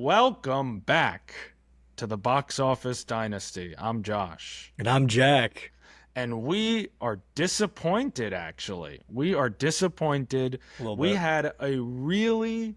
Welcome back to the Box Office Dynasty. I'm Josh. And I'm Jack. And we are disappointed, actually. We are disappointed. A little We bit. had a really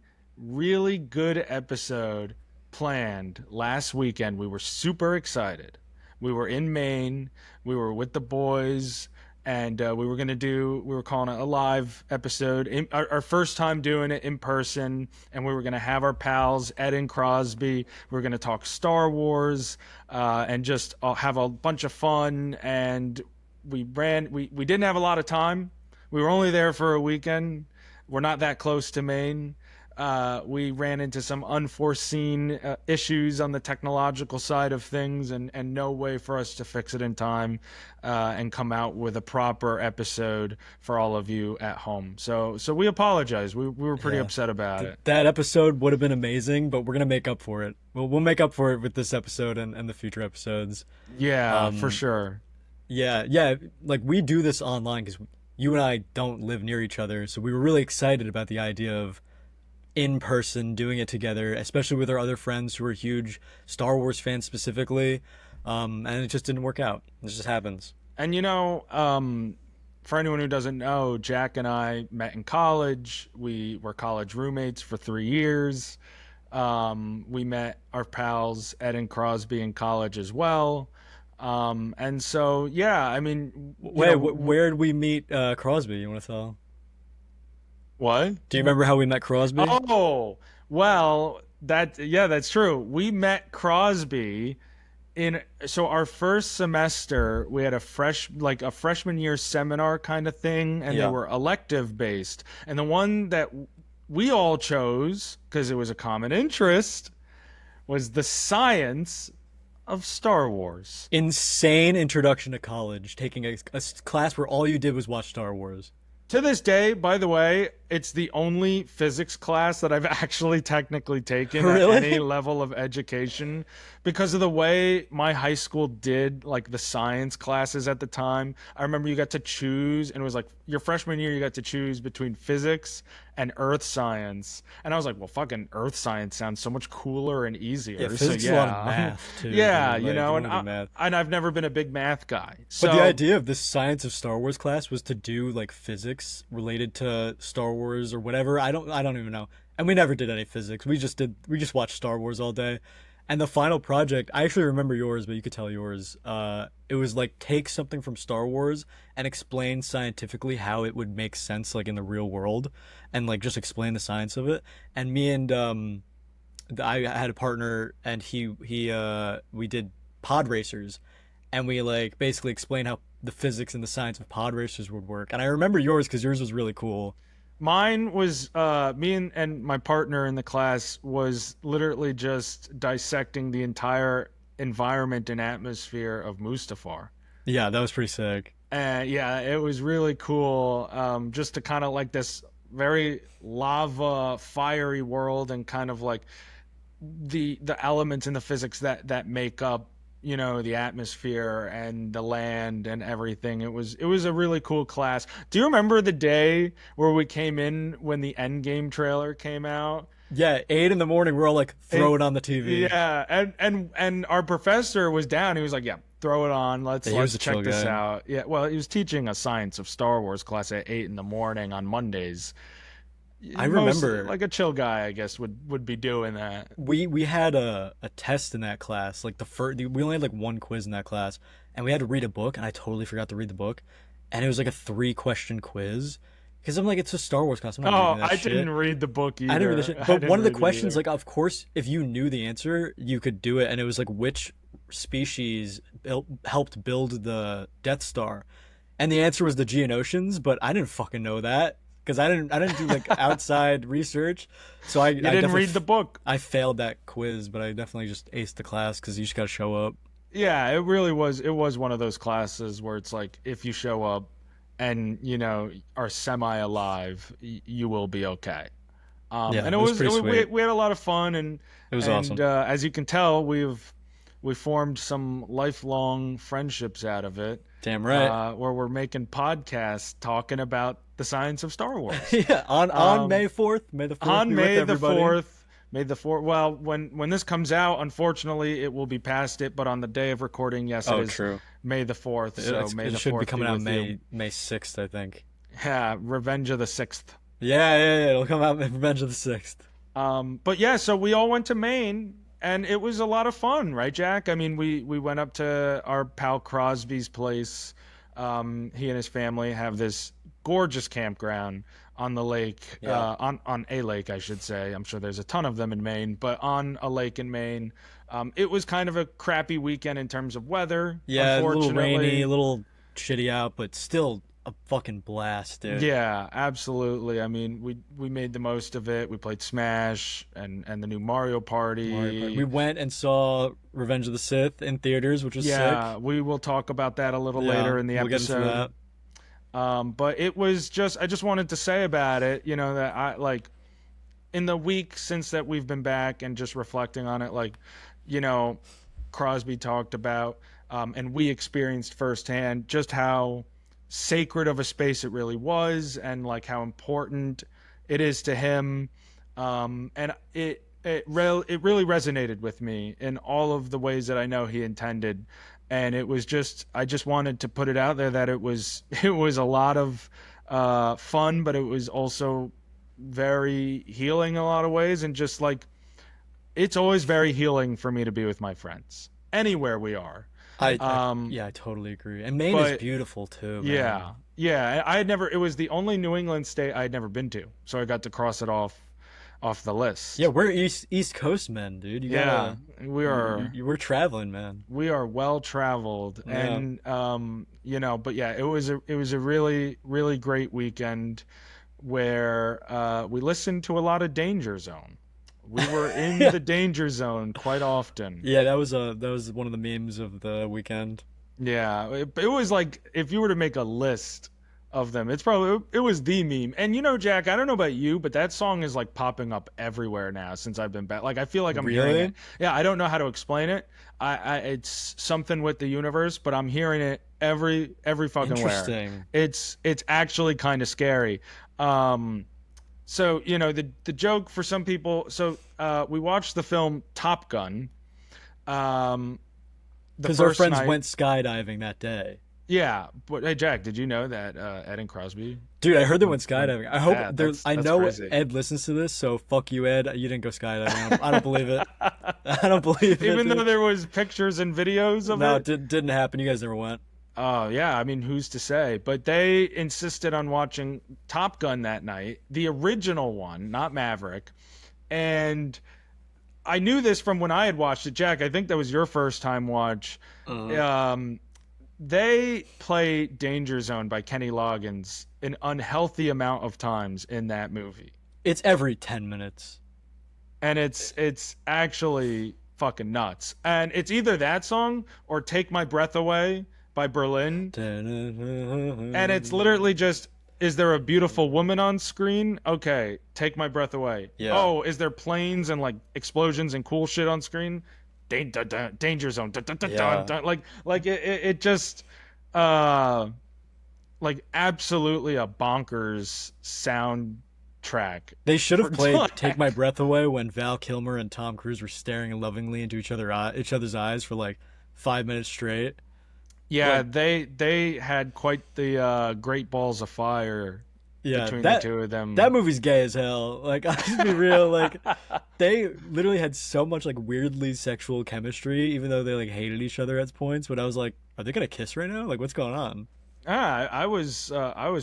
good episode planned last weekend. We were super excited. We were in Maine. We were with the boys. And we were calling it a live episode, our first time doing it in person. And we were going to have our pals, Ed and Crosby. We were going to talk Star Wars and just have a bunch of fun. And we didn't have a lot of time. We were only there for a weekend. We're not that close to Maine. We ran into some unforeseen issues on the technological side of things, and no way for us to fix it in time and come out with a proper episode for all of you at home. So we apologize. We were pretty Yeah. upset about it. That episode would have been amazing, but we're gonna make up for it. We'll make up for it with this episode and the future episodes. Yeah, for Um, sure. yeah. Like we do this online because you and I don't live near each other, so we were really excited about the idea of in person doing it together, especially with our other friends who are huge Star Wars fans specifically. And it just didn't work out. It just happens. And for anyone who doesn't know, Jack and I met in college. We were college roommates for 3 years. We met our pals Ed and Crosby in college as well. And so, yeah, I mean, Wait, where did we meet Crosby? You want to tell? what? Do you remember how we met Crosby? Oh, well, yeah, that's true. We met Crosby so our first semester we had a freshman year seminar kind of thing, and they Yeah. were elective based. And the one that we all chose because it was a common interest was the science of Star Wars. Insane introduction to college, taking a class where all you did was watch Star Wars. To this day, by the way, it's the only physics class that I've actually technically taken at any Really? level of education because of the way my high school did like the science classes at the time. I remember you got to choose, and it was like your freshman year, you got to choose between physics and earth science. And I was like, well, fucking earth science sounds so much cooler and Yeah, easier. So physics is a lot of yeah, math too, yeah, dude. Like, you and want to do math. I've never been a big math guy. But the So idea of this science of Star Wars class was to do like physics related to Star Wars or whatever. I don't even know. And we never did any physics. We just watched Star Wars all day. And the final project, I actually remember yours, but you could tell yours. It was like take something from Star Wars and explain scientifically how it would make sense like in the real world and like just explain the science of it. And me and I had a partner and he we did pod racers and we like basically explained how the physics and the science of pod racers would work. And I remember yours because yours was really cool. mine was me and my partner in the class was literally just dissecting the entire environment and atmosphere of Mustafar. Yeah, that was pretty sick. And yeah, it was really cool, just to kind of like this very lava, fiery world, and kind of like the elements in the physics that make up the atmosphere and the land and everything. It was a really cool class. Do you remember the day where we came in when the Endgame trailer came out? Yeah, 8 in the morning, we're all like throw it on the TV. Yeah, and our professor was down. He was like, "Yeah, throw it on. Let's Yeah, he was let's a chill check this guy. out." Yeah, well, he was teaching a science of Star Wars class at 8 in the morning on Mondays. I Most remember like a chill guy, I guess, would be doing that. we had a test in that class. Like the first, we only had like one quiz in that class, and we had to read a book, and I totally forgot to read the book, and it was like a 3 question quiz. Because I'm like, it's a Star Wars class. I'm not Oh, reading that I shit. didn't read the book I didn't read the either. shit. I But didn't one of the read it questions, either. like, of course, if you knew the answer, you could do it. And it was like, which species helped build the Death Star? And the answer was the Geonosians, but I didn't fucking know that because I didn't do like outside research. So I You didn't definitely read the book. I failed that quiz, but I definitely just aced the class because you just got to show up. Yeah, it really was. It was one of those classes where it's like if you show up and are semi alive, you will be okay. Yeah, And it was it pretty was sweet. we had a lot of fun, It was and awesome. as you can tell, we formed some lifelong friendships out of it, Damn right. where we're making podcasts talking about the science of Star Wars. Yeah, on Um, May 4th, May the 4th on be with May the everybody. 4th, May the 4th. Well, when this comes out, unfortunately, it will be past it. But on the day of recording, yes, it Oh, is true. May the 4th. So May It the should be 4th be coming out with you. May 6th, I think. Yeah, Revenge of the 6th. Yeah. It'll come out in Revenge of the Sixth. But yeah, so we all went to Maine, and it was a lot of fun, right, Jack? I mean, we went up to our pal Crosby's place. He and his family have this gorgeous campground on the lake, Yeah. on a lake, I should say. I'm sure there's a ton of them in Maine, but on a lake in Maine. It was kind of a crappy weekend in terms of weather, Yeah, a little rainy, unfortunately. a little shitty out, but still a fucking blast, dude. Yeah, absolutely. I mean, we made the most of it. We played Smash and the new Mario Mario Party. We Party. went and saw Revenge of the Sith in theaters, which was Yeah, sick. we will talk about that a little Yeah, later in the we'll get into episode. that. But it was just I just wanted to say about it, that I like in the week since that we've been back and just reflecting on it, like, you know, Crosby talked about, and we experienced firsthand just how sacred of a space it really was, and like how important it is to him. And it really resonated with me in all of the ways that I know he intended. And it was just I just wanted to put it out there that it was it was a lot of fun, but it was also very healing in a lot of ways, and just like it's always very healing for me to be with my friends anywhere we are. Um, Yeah, I totally agree. And Maine is but beautiful too, yeah, man. yeah, I had never. It was the only New England state I had never been to, so I got to cross it off the Yeah, list. we're East Coast men, dude. You Yeah, gotta, we are we're traveling, man. we are well traveled, Yeah. and but yeah, it was a really great weekend where we listened to a lot of Danger Zone. We were in Yeah. the danger zone quite often. Yeah, that was one of the memes of the weekend. Yeah, it was like if you were to make a list of them, it was the meme. And Jack, I don't know about you, but that song is like popping up everywhere now since I've been back. Like I feel like I'm hearing it. Really? Yeah, I don't know how to explain it. It's something with the universe, but I'm hearing it every fucking where. Interesting. It's actually kind of scary. Um, so the joke for some people. So we watched the film Top Gun. Um, the Because our first friends night. went skydiving that day. Yeah, but hey Jack, did you know that Ed and Crosby Dude, I heard they went went? skydiving. I hope Yeah, there. I that's know crazy. Ed listens to this, so fuck you, Ed. You didn't go skydiving. I don't believe it. I don't believe it, Even though dude. there was pictures and videos of No, it. didn't happen. You guys never went. Oh yeah, I mean, who's to say? But they insisted on watching Top Gun that night, the original one, not Maverick. And I knew this from when I had watched it, Jack. I think that was your first time watch. Uh, Um, they play Danger Zone by Kenny Loggins an unhealthy amount of times in that movie. it's every 10 minutes. And it's actually fucking nuts. And it's either that song or Take My Breath Away by Berlin. And it's literally just, is there a beautiful woman on screen? Okay, Take My Breath Away. Yeah. Oh, is there planes and like explosions and cool shit on screen? Danger Zone. Dun, dun, dun, dun, Yeah. dun. Like it just like absolutely a bonkers soundtrack They should for have played "Take My Black. Breath Away" when Val Kilmer and Tom Cruise were staring lovingly into each other's eyes for like 5 minutes straight. Yeah, Like, they had quite the great balls of fire yeah, between the that two of that them. movie's gay as hell. Like, I'll just be real. Like, they literally had so much like weirdly sexual chemistry, even though they like hated each other at points. But I was like, are they gonna kiss right now? Like, what's going on? I was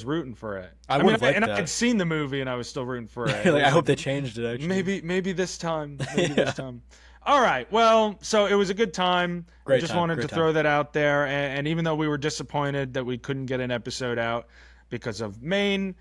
rooting for it. I I would mean, have liked and I had that. seen the movie, and I was still rooting for it. It Like, I was hope like they changed it actually. maybe this time, maybe this Yeah, time. All right. Well, so it was a good time. We great just time, wanted to great time. throw that out there, and even though we were disappointed that we couldn't get an episode out because of Maine,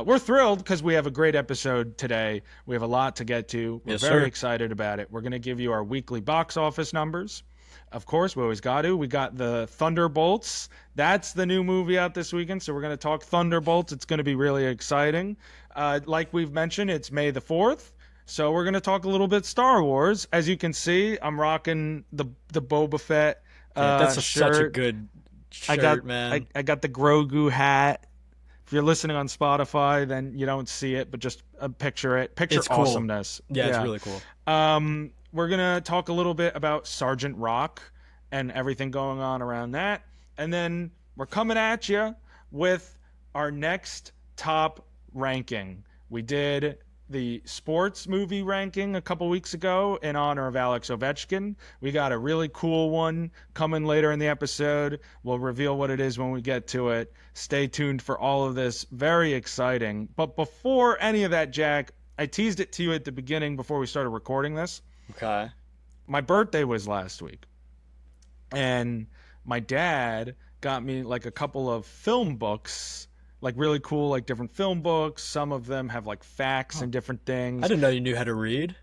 we're thrilled because we have a great episode today. We have a lot to get to. We're Yes, very sir. excited about it. We're going to give you our weekly box office numbers. Of course, we always got to. We got the Thunderbolts. That's the new movie out this weekend. So we're going to talk Thunderbolts. It's going to be really exciting. Like we've mentioned, it's May the 4th. So we're going to talk a little bit Star Wars. As you can see, I'm rocking the Boba Fett Yeah, that's such a shirt. good I got shirt, man. I got the Grogu hat If you're listening on Spotify, then you don't see it, but just picture it. Picture It's cool. awesomeness. Yeah, it's Yeah. really cool. We're gonna talk a little bit about Sergeant Rock and everything going on around that, and then we're coming at you with our next top ranking. We did the sports movie ranking a couple weeks ago in honor of Alex Ovechkin. We got a really cool one coming later in the episode. We'll reveal what it is when we get to it. Stay tuned for all of this. Very exciting. But before any of that, Jack, I teased it to you at the beginning before we started recording this. Okay. My birthday was last week, and my dad got me like a couple of film books, like really cool, like different film books. Some of them have like facts Huh. and different I things. didn't know you knew how to read.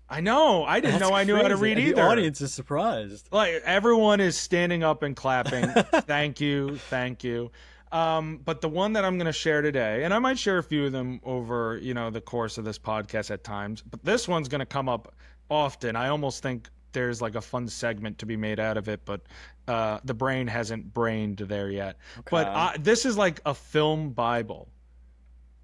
I know, I didn't That's know I knew how to crazy. read And the either. audience is surprised. Like everyone is standing up and clapping. Thank you, thank you. But the one that I'm going to share today, and I might share a few of them over, the course of this podcast at times, but this one's going to come up often. I almost think there's like a fun segment to be made out of it, but the brain hasn't brained there yet. But Okay. this is like a film Bible,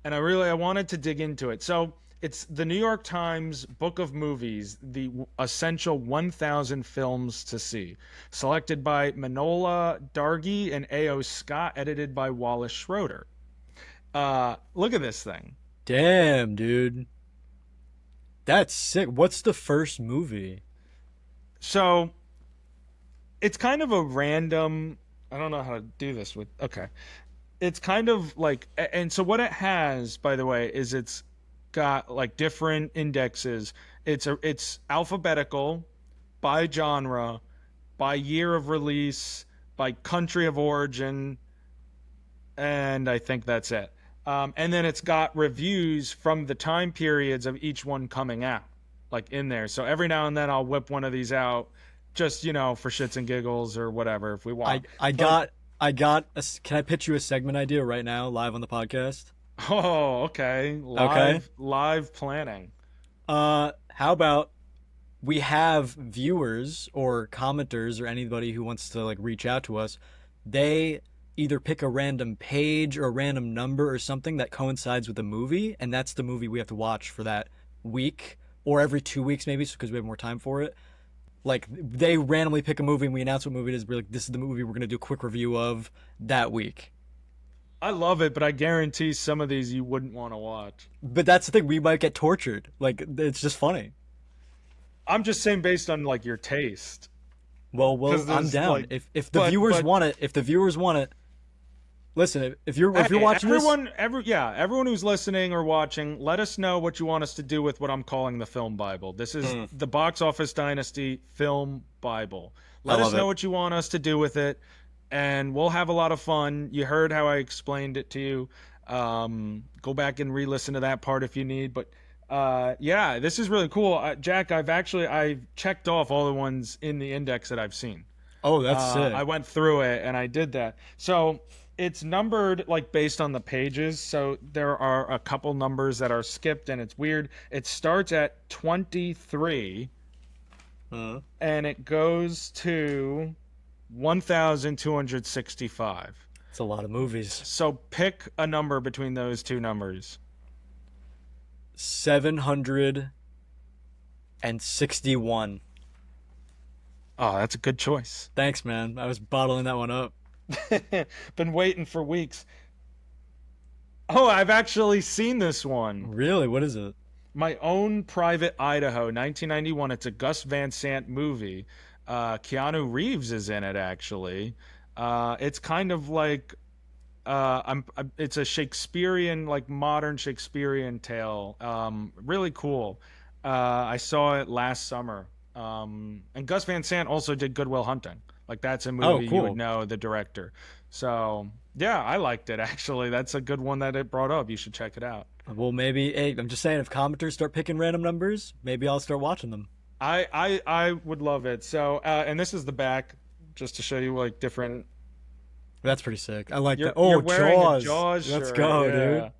and I wanted to dig into it. So it's the New York Times Book of Movies, the essential 1,000 films to see, selected by Manola Dargy and A.O. Scott, edited by Wallace Schroeder. Look at this thing. Damn, dude. That's sick. What's the first movie? So it's kind of a random. I don't know how to do this with. Okay. It's kind of like, and so what it has, by the way, is it's got like different indexes. It's alphabetical by genre, by year of release, by country of origin, and I think that's it. And then it's got reviews from the time periods of each one coming out, like in there. So every now and then I'll whip one of these out, just for shits and giggles or whatever if we I want. I But got I got can I pitch you a segment idea right now live on the podcast? oh, okay, Okay. live planning. How about we have viewers or commenters or anybody who wants to like reach out to us. They either pick a random page or a random number or something that coincides with the movie, and that's the movie we have to watch for that week or every 2 weeks maybe, because we have more time for it. Like they randomly pick a movie and we announce what movie it is. We're like, this is the movie we're gonna do a quick review of that week. I love it, but I guarantee some of these you wouldn't want to watch. But that's the thing, we might get tortured. Like it's just funny. I'm just saying based on like your taste, Well, because I'm there's down. like, If the viewers but want it, if the viewers want it, listen. If you're hey, watching this, everyone who's listening or watching, let us know what you want us to do with what I'm calling the film Bible. This is Mm. the Box Office Dynasty film Bible. I Let us love know it. what you want us to do with it, and we'll have a lot of fun. You heard how I explained it to you. Go back and re-listen to that part if you need. But yeah, this is really cool, Jack. I've checked off all the ones in the index that I've seen. Oh, that's I sick. went through it and I did that. So it's numbered like based on the pages. So there are a couple numbers that are skipped and it's weird. It starts at 23 Uh, and it goes to 1,265. it's a lot of movies. So pick a number between those two numbers. 761. Oh, that's a good choice. Thanks, man. I was bottling that one up. Been waiting for weeks. Oh, I've actually seen this one. Really? What is it? My Own Private Idaho, 1991. It's a Gus Van Sant movie. Keanu Reeves is in it, actually. It's kind of like it's a Shakespearean, like modern Shakespearean tale. Really cool. I saw it last summer. And Gus Van Sant also did Good Will Hunting. Like that's a Oh, movie you would cool. know the director. So yeah, I liked it actually. That's a good one that it brought up. You should check it out. Well, maybe. Hey, I'm just saying, if commenters start picking random numbers, maybe I'll start watching them. I would love it. So and this is the back, just to show you like different. That's pretty sick. I like that. You're Oh, wearing a Jaws. Jaws Let's shirt. go, Yeah. dude.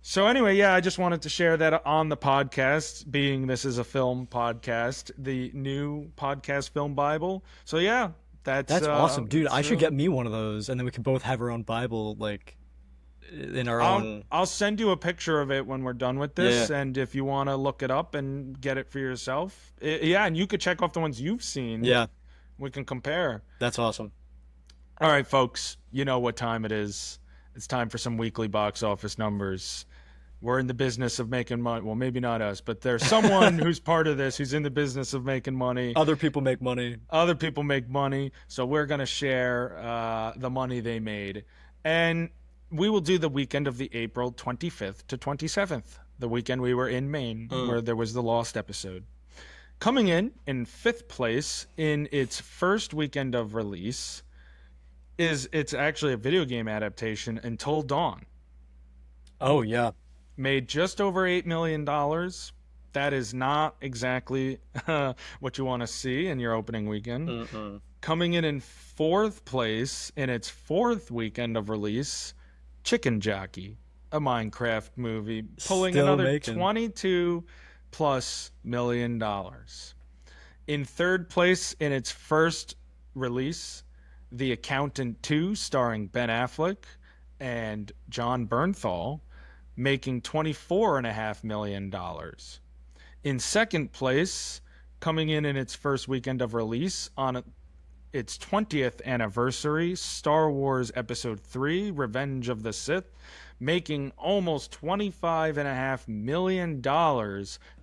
So anyway, yeah, I just wanted to share that on the podcast, being this is a film podcast, the new podcast Film Bible. So yeah, That's awesome, dude. I should really get me one of those, and then we can both have our own Bible, like in our I'll own. I'll send you a picture of it when we're done with Yeah, this, and if you want to look it up and get it for yourself, yeah, and you could check off the ones you've seen. yeah, We can compare. that's awesome. All right, folks, you know what time it is. It's time for some weekly box office numbers. We're in the business of making money. Well, maybe not us, but there's someone who's part of this who's in the business of making money. Other people make money. Other people make money, so we're going to share the money they made. And we will do the weekend of the April 25th to 27th, the weekend we were in Maine, Mm. where there was the Lost episode. Coming in fifth place in its first weekend of release is it's actually a video game adaptation, Until Dawn. Oh yeah. Made just over $8 million. That is not exactly what you want to see in your opening weekend. Mm-mm. Coming in fourth place in its fourth weekend of release, Chicken Jockey, a Minecraft movie, pulling Still another making. 22 plus million dollars. In third place in its first release, The Accountant 2, starring Ben Affleck and John Bernthal, making $24.5 million. In second place, coming in its first weekend of release on its 20th anniversary, Star Wars Episode 3, Revenge of the Sith, making almost $25.5 million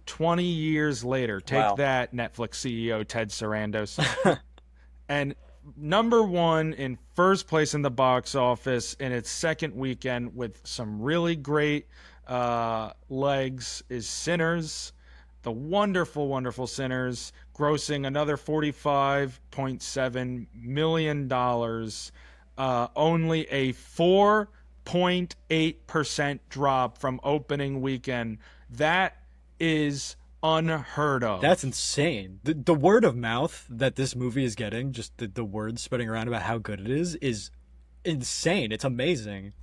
20 years later. Take Wow. that, Netflix CEO Ted Sarandos. And number one in first place in the box office in its second weekend with some really great legs is Sinners, the wonderful, wonderful Sinners, grossing another $45.7 million, only a 4.8% drop from opening weekend. That is unheard That's of. insane. The word of mouth that this movie is getting, just the words spreading around about how good it is insane. It's amazing.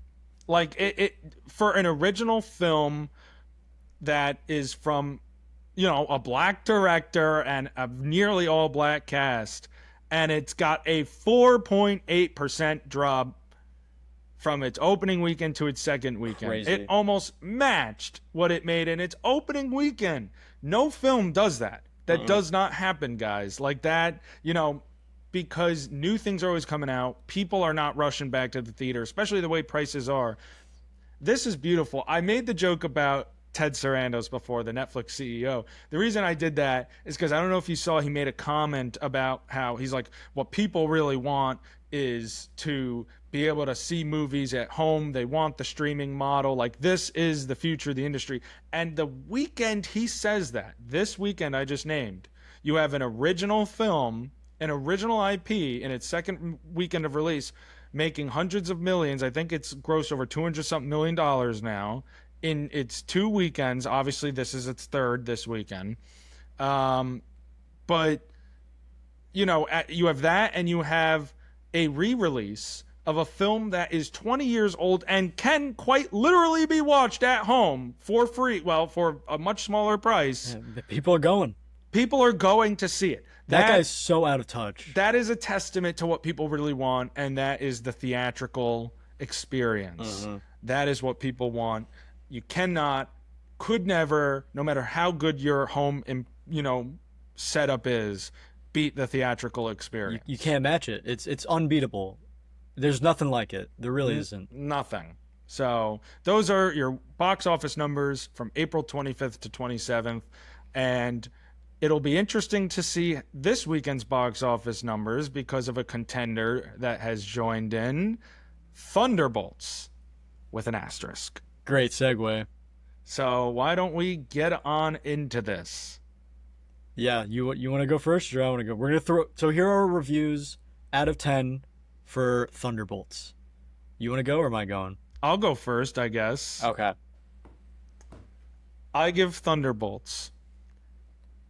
Like it for an original film that is from a black director and a nearly all black cast, and it's got a 4.8% drop from its opening weekend to its second weekend. It Crazy. almost matched what it made in its opening weekend. No film does that. That Mm-mm. does not happen, guys. Like that, because new things are always coming out. People are not rushing back to the theater, especially the way prices are. This is beautiful. I made the joke about Ted Sarandos before, the Netflix CEO. The reason I did that is because I don't know if you saw, he made a comment about how he's like, what people really want is to be able to see movies at home. They want the streaming model. Like, this is the future of the industry. And the weekend he says that, this weekend I just named, you have an original film, an original IP in its second weekend of release, making hundreds of millions. I think it's grossed over 200 something million dollars now in its two weekends. Obviously, this is its third this weekend. But you have that, and you have a re-release of a film that is 20 years old and can quite literally be watched at home for free. Well, for a much smaller price. Yeah, the people are going. People are going to see it. That That guy's so out of touch. that is a testament to what people really want, and that is the theatrical experience. Mm-hmm. That is what people want. You cannot, could never, no matter how good your home, setup is, beat the theatrical You experience. can't match it. It's unbeatable. There's nothing like it. There really isn't. Nothing. So those are your box office numbers from April 25th to 27th, and it'll be interesting to see this weekend's box office numbers because of a contender that has joined in, Thunderbolts, with an asterisk. Great segue. So why don't we get on into this? Yeah, you want to go first, or I want to go? We're gonna throw. So here are our reviews out of 10 for Thunderbolts. You want to go, or am I going? I'll go first, I guess. Okay. I give Thunderbolts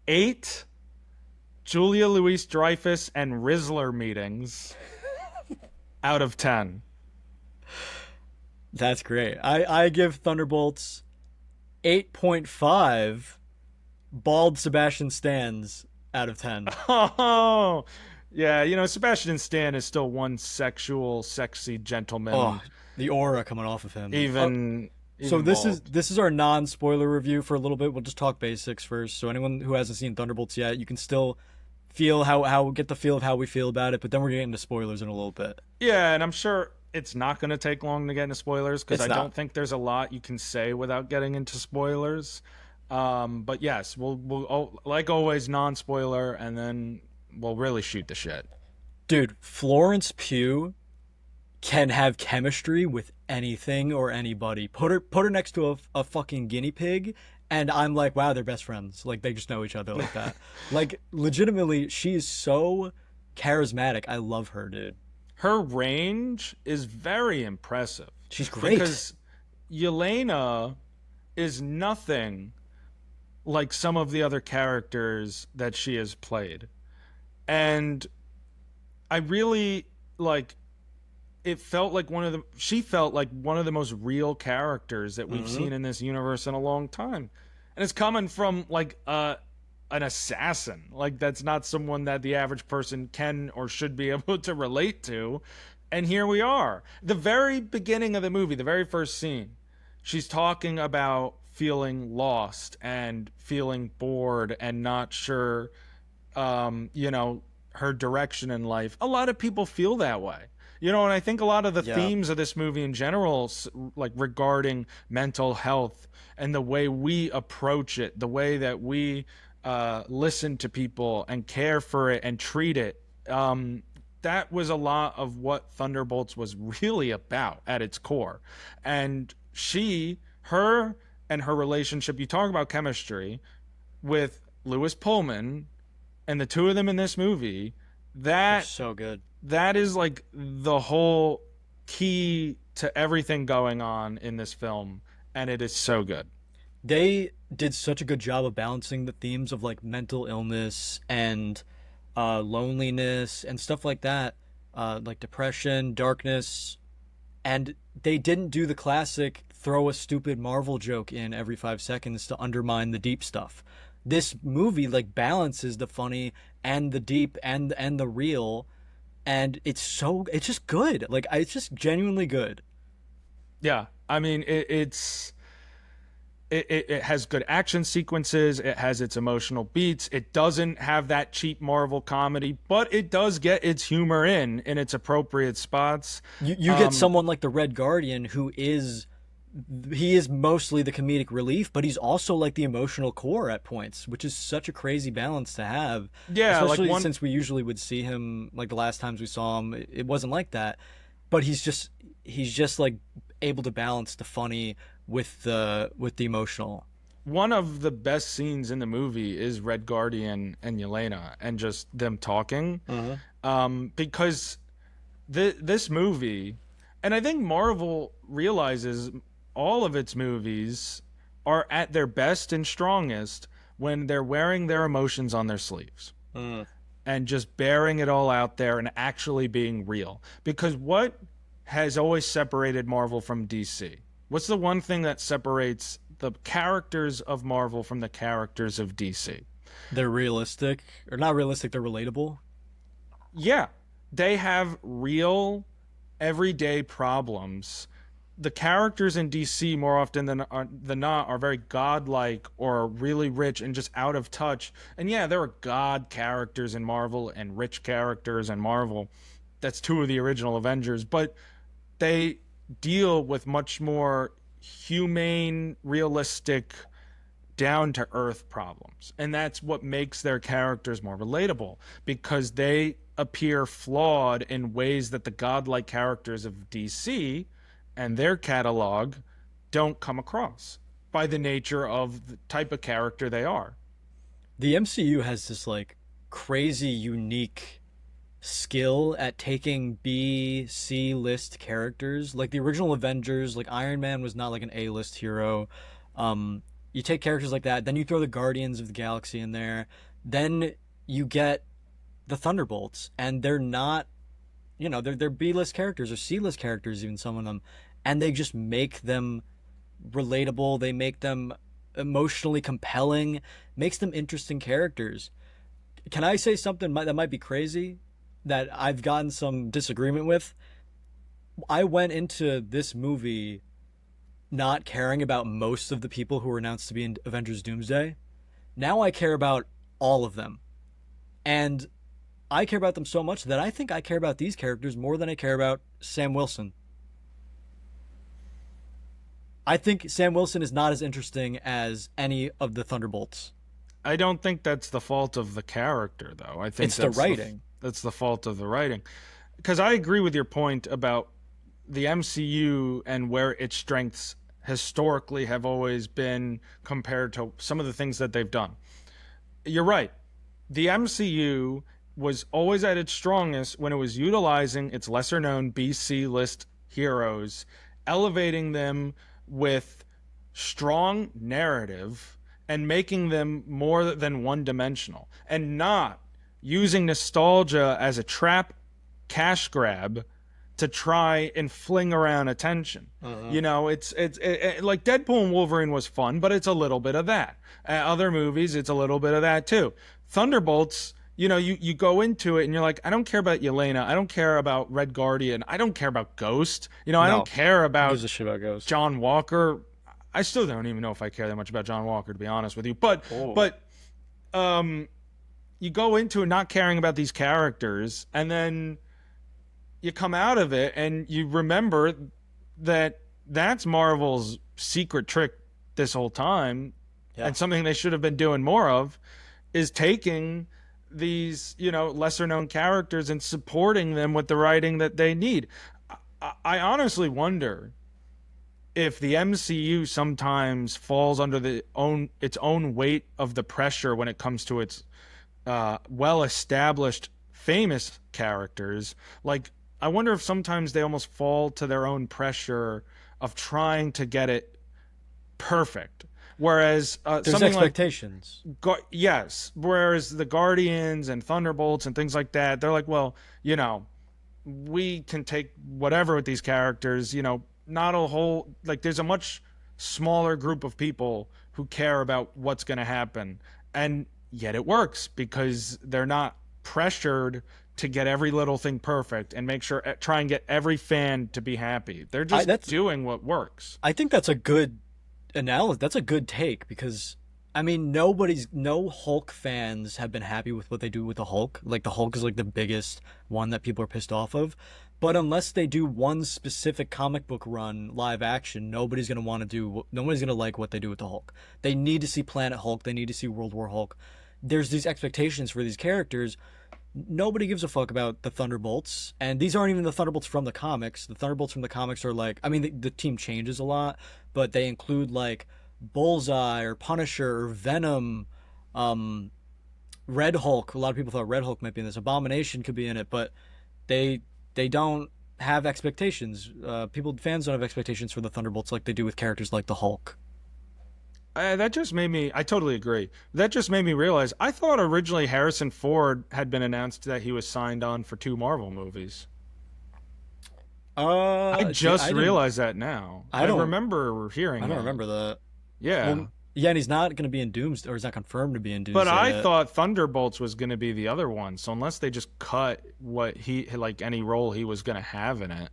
8 Julia Louis Dreyfus and Rizzler meetings out of 10. That's great. I give Thunderbolts 8.5 bald Sebastian Stans out of 10. Oh, Yeah, you know, Sebastian Stan is still one sexual, sexy Oh, gentleman, the aura coming off of him. even So even bald. this is our non-spoiler review for a little bit. We'll just talk basics first. So anyone who hasn't seen Thunderbolts yet, you can still feel how get the feel of how we feel about it, but then we're getting into spoilers in a little bit. Yeah, and I'm sure it's not going to take long to get into spoilers because It's I not. don't think there's a lot you can say without getting into spoilers. But yes, we'll like always non-spoiler, and then we'll really shoot the shit. Dude, Florence Pugh can have chemistry with anything or anybody. Put her next to a fucking guinea pig and I'm like, wow, they're best friends. Like they just know each other like that. Like legitimately, she's so charismatic. I love her, dude. Her range is very impressive She's great. because Yelena is nothing like some of the other characters that she has played. And I really like it felt like one of the she felt like one of the most real characters that we've Mm-hmm. seen in this universe in a long time. And it's coming from like an assassin. Like that's not someone that the average person can or should be able to relate to. And here we are. The very beginning of the movie, the very first scene, she's talking about feeling lost and feeling bored and not sure you know, her direction in life. A lot of people feel that way. You know, and I think a lot of the Yeah. themes of this movie in general, like regarding mental health and the way we approach it, the way that we listen to people and care for it and treat it, that was a lot of what Thunderbolts was really about at its core. And her and her relationship, you talk about chemistry with Lewis Pullman and the two of them in this movie, They're that so good. that is like the whole key to everything going on in this film, and it is so good. They did such a good job of balancing the themes of like mental illness and loneliness and stuff like that, like depression, darkness, and they didn't do the classic throw a stupid Marvel joke in every 5 seconds to undermine the deep stuff. This movie like balances the funny and the deep and the real, and it's just good. Like it's just genuinely good. Yeah, I mean it has good action sequences. It has its emotional beats. It doesn't have that cheap Marvel comedy, but it does get its humor in its appropriate spots. You get Um, someone like the Red Guardian who is he is mostly the comedic relief, but he's also like the emotional core at points, which is such a crazy balance to have. yeah, like Especially one since we usually would see him like the last times we saw him, it wasn't like that. But he's just like able to balance the funny with the emotional. one of the best scenes in the movie is Red Guardian and Yelena and just them talking. Uh-huh. Because this movie, and I think Marvel realizes all of its movies are at their best and strongest when they're wearing their emotions on their sleeves Mm. and just bearing it all out there and actually being real. Because what has always separated Marvel from DC? What's the one thing that separates the characters of Marvel from the characters of DC? They're realistic or not realistic, they're relatable. Yeah, they have real everyday problems. The characters in DC more often than not are very godlike or really rich and just out of touch. And yeah, there are god characters in Marvel and rich characters in Marvel. That's two of the original Avengers, but they deal with much more humane, realistic, down to earth problems. And that's what makes their characters more relatable because they appear flawed in ways that the godlike characters of DC and their catalog don't come across by the nature of the type of character they are. The MCU has this like crazy unique skill at taking B, C list characters. Like the original Avengers, like Iron Man was not like an A list hero. Um, you take characters like that, then you throw the Guardians of the Galaxy in there, then you get the Thunderbolts, and they're not, they're B list characters or C list characters, even some of them, and they just make them relatable. They make them emotionally compelling, makes them interesting characters. Can I say something that might be crazy? that I've gotten some disagreement with. I went into this movie not caring about most of the people who were announced to be in Avengers Doomsday. Now I care about all of them. And I care about them so much that I think I care about these characters more than I care about Sam Wilson. I think Sam Wilson is not as interesting as any of the Thunderbolts. I don't think that's the fault of the character, though. I think It's the writing. that's the fault of the writing. Because I agree with your point about the MCU and where its strengths historically have always been compared to some of the things that they've done. You're right. The MCU was always at its strongest when it was utilizing its lesser known BC list heroes, elevating them with strong narrative and making them more than one dimensional, and not using nostalgia as a trap cash grab to try and fling around attention. Uh-huh. You know, like Deadpool and Wolverine was fun, but it's a little bit of that. Other movies, it's a little bit of that too. Thunderbolts, you go into it and you're like, I don't care about Yelena. I don't care about Red Guardian. I don't care about Ghost. I don't No. care Who about gives a shit about Ghost? John Walker. I still don't even know if I care that much about John Walker, to be honest with you. But Oh. but um, you go into it not caring about these characters, and then you come out of it and you remember that that's Marvel's secret trick this whole time, Yeah. and something they should have been doing more of is taking these, lesser known characters and supporting them with the writing that they need. I honestly wonder if the MCU sometimes falls under its own weight of the pressure when it comes to its well established famous characters. Like, I wonder if sometimes they almost fall to their own pressure of trying to get it perfect. Whereas There's something like expectations. yes, whereas the Guardians and Thunderbolts and things like that, they're like, well, we can take whatever with these characters. Not a whole, like, there's a much smaller group of people who care about what's going to happen, and yet it works because they're not pressured to get every little thing perfect and try and get every fan to be happy. They're I just that's doing what works. I think that's a good analysis. That's a good take because I mean no Hulk fans have been happy with what they do with the Hulk. Like the Hulk is like the biggest one that people are pissed off of. But unless they do one specific comic book run live action, nobody's going to like what they do with the Hulk. They need to see Planet Hulk, they need to see World War Hulk. There's these expectations for these characters. Nobody gives a fuck about the Thunderbolts, and these aren't even the Thunderbolts from the comics. The Thunderbolts from the comics are like, I mean, the team changes a lot, but they include like Bullseye or Punisher or Venom, um, Red Hulk. A lot of people thought Red Hulk might be in this. Abomination could be in it, but they they don't have expectations. Fans don't have expectations for the Thunderbolts like they do with characters like the Hulk. That just made me. I totally agree. That just made me realize. I thought originally Harrison Ford had been announced that he was signed on for 2 Marvel movies. I See, just realized that now. I don't remember hearing I don't that. remember that. Yeah. Well, yeah, and he's not going to be in Doomsday, or he's not confirmed to be in But Doomsday I yet. thought Thunderbolts was going to be the other one. So unless they just cut what like any role he was going to have in it.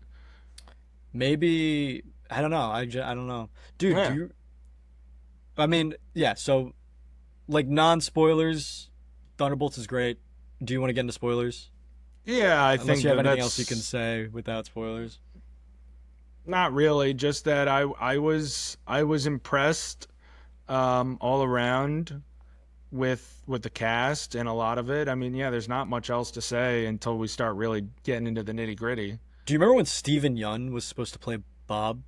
Maybe I don't know. I don't know, dude. Yeah. I mean, yeah. So, like non spoilers, Thunderbolts is great. Do you want to get into spoilers? Yeah, I Unless think you have anything that's else you can say without spoilers. not really. Just that I was impressed all around with the cast and a lot of it. I mean, yeah, there's not much else to say until we start really getting into the nitty gritty. Do you remember when Steven Yeun was supposed to play Bob?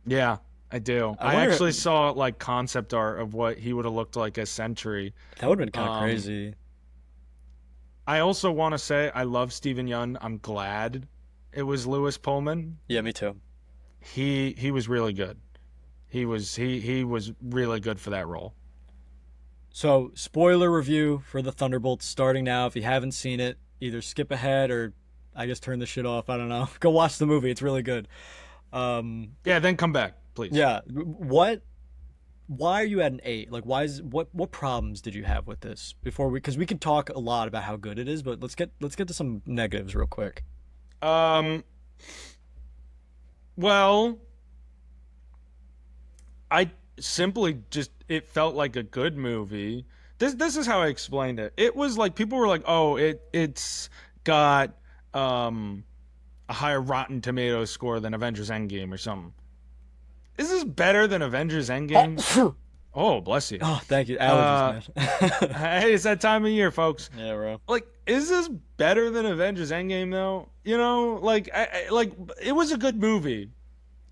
Yeah, I do. I I wonder. actually saw like concept art of what he would have looked like as Sentry. That would have been kind of Um, crazy. I also want to say I love Steven Yeun. I'm glad it was Lewis Pullman. Yeah, me too. He was really good. He was really good for that role. So, spoiler review for the Thunderbolts starting now. If you haven't seen it, either skip ahead or I guess turn the shit off. I don't know. Go watch the movie. It's really good. Um, Yeah, then come back, please. yeah. What why are you at an 8? Like, why is what problems did you have with this before we? Because we could talk a lot about how good it is, but let's get to some negatives real quick. Um, well, I simply just it felt like a good movie. This is how I explained it. It was like people were like, "Oh, it's got um a higher Rotten Tomatoes score than Avengers Endgame or something." Is this better than Avengers Endgame? Oh, Oh, bless you. thank you. Allergies, Uh, man. hey, it's that time of year, folks. Yeah, bro. Like, is this better than Avengers Endgame though? You know, like, like it was a good movie.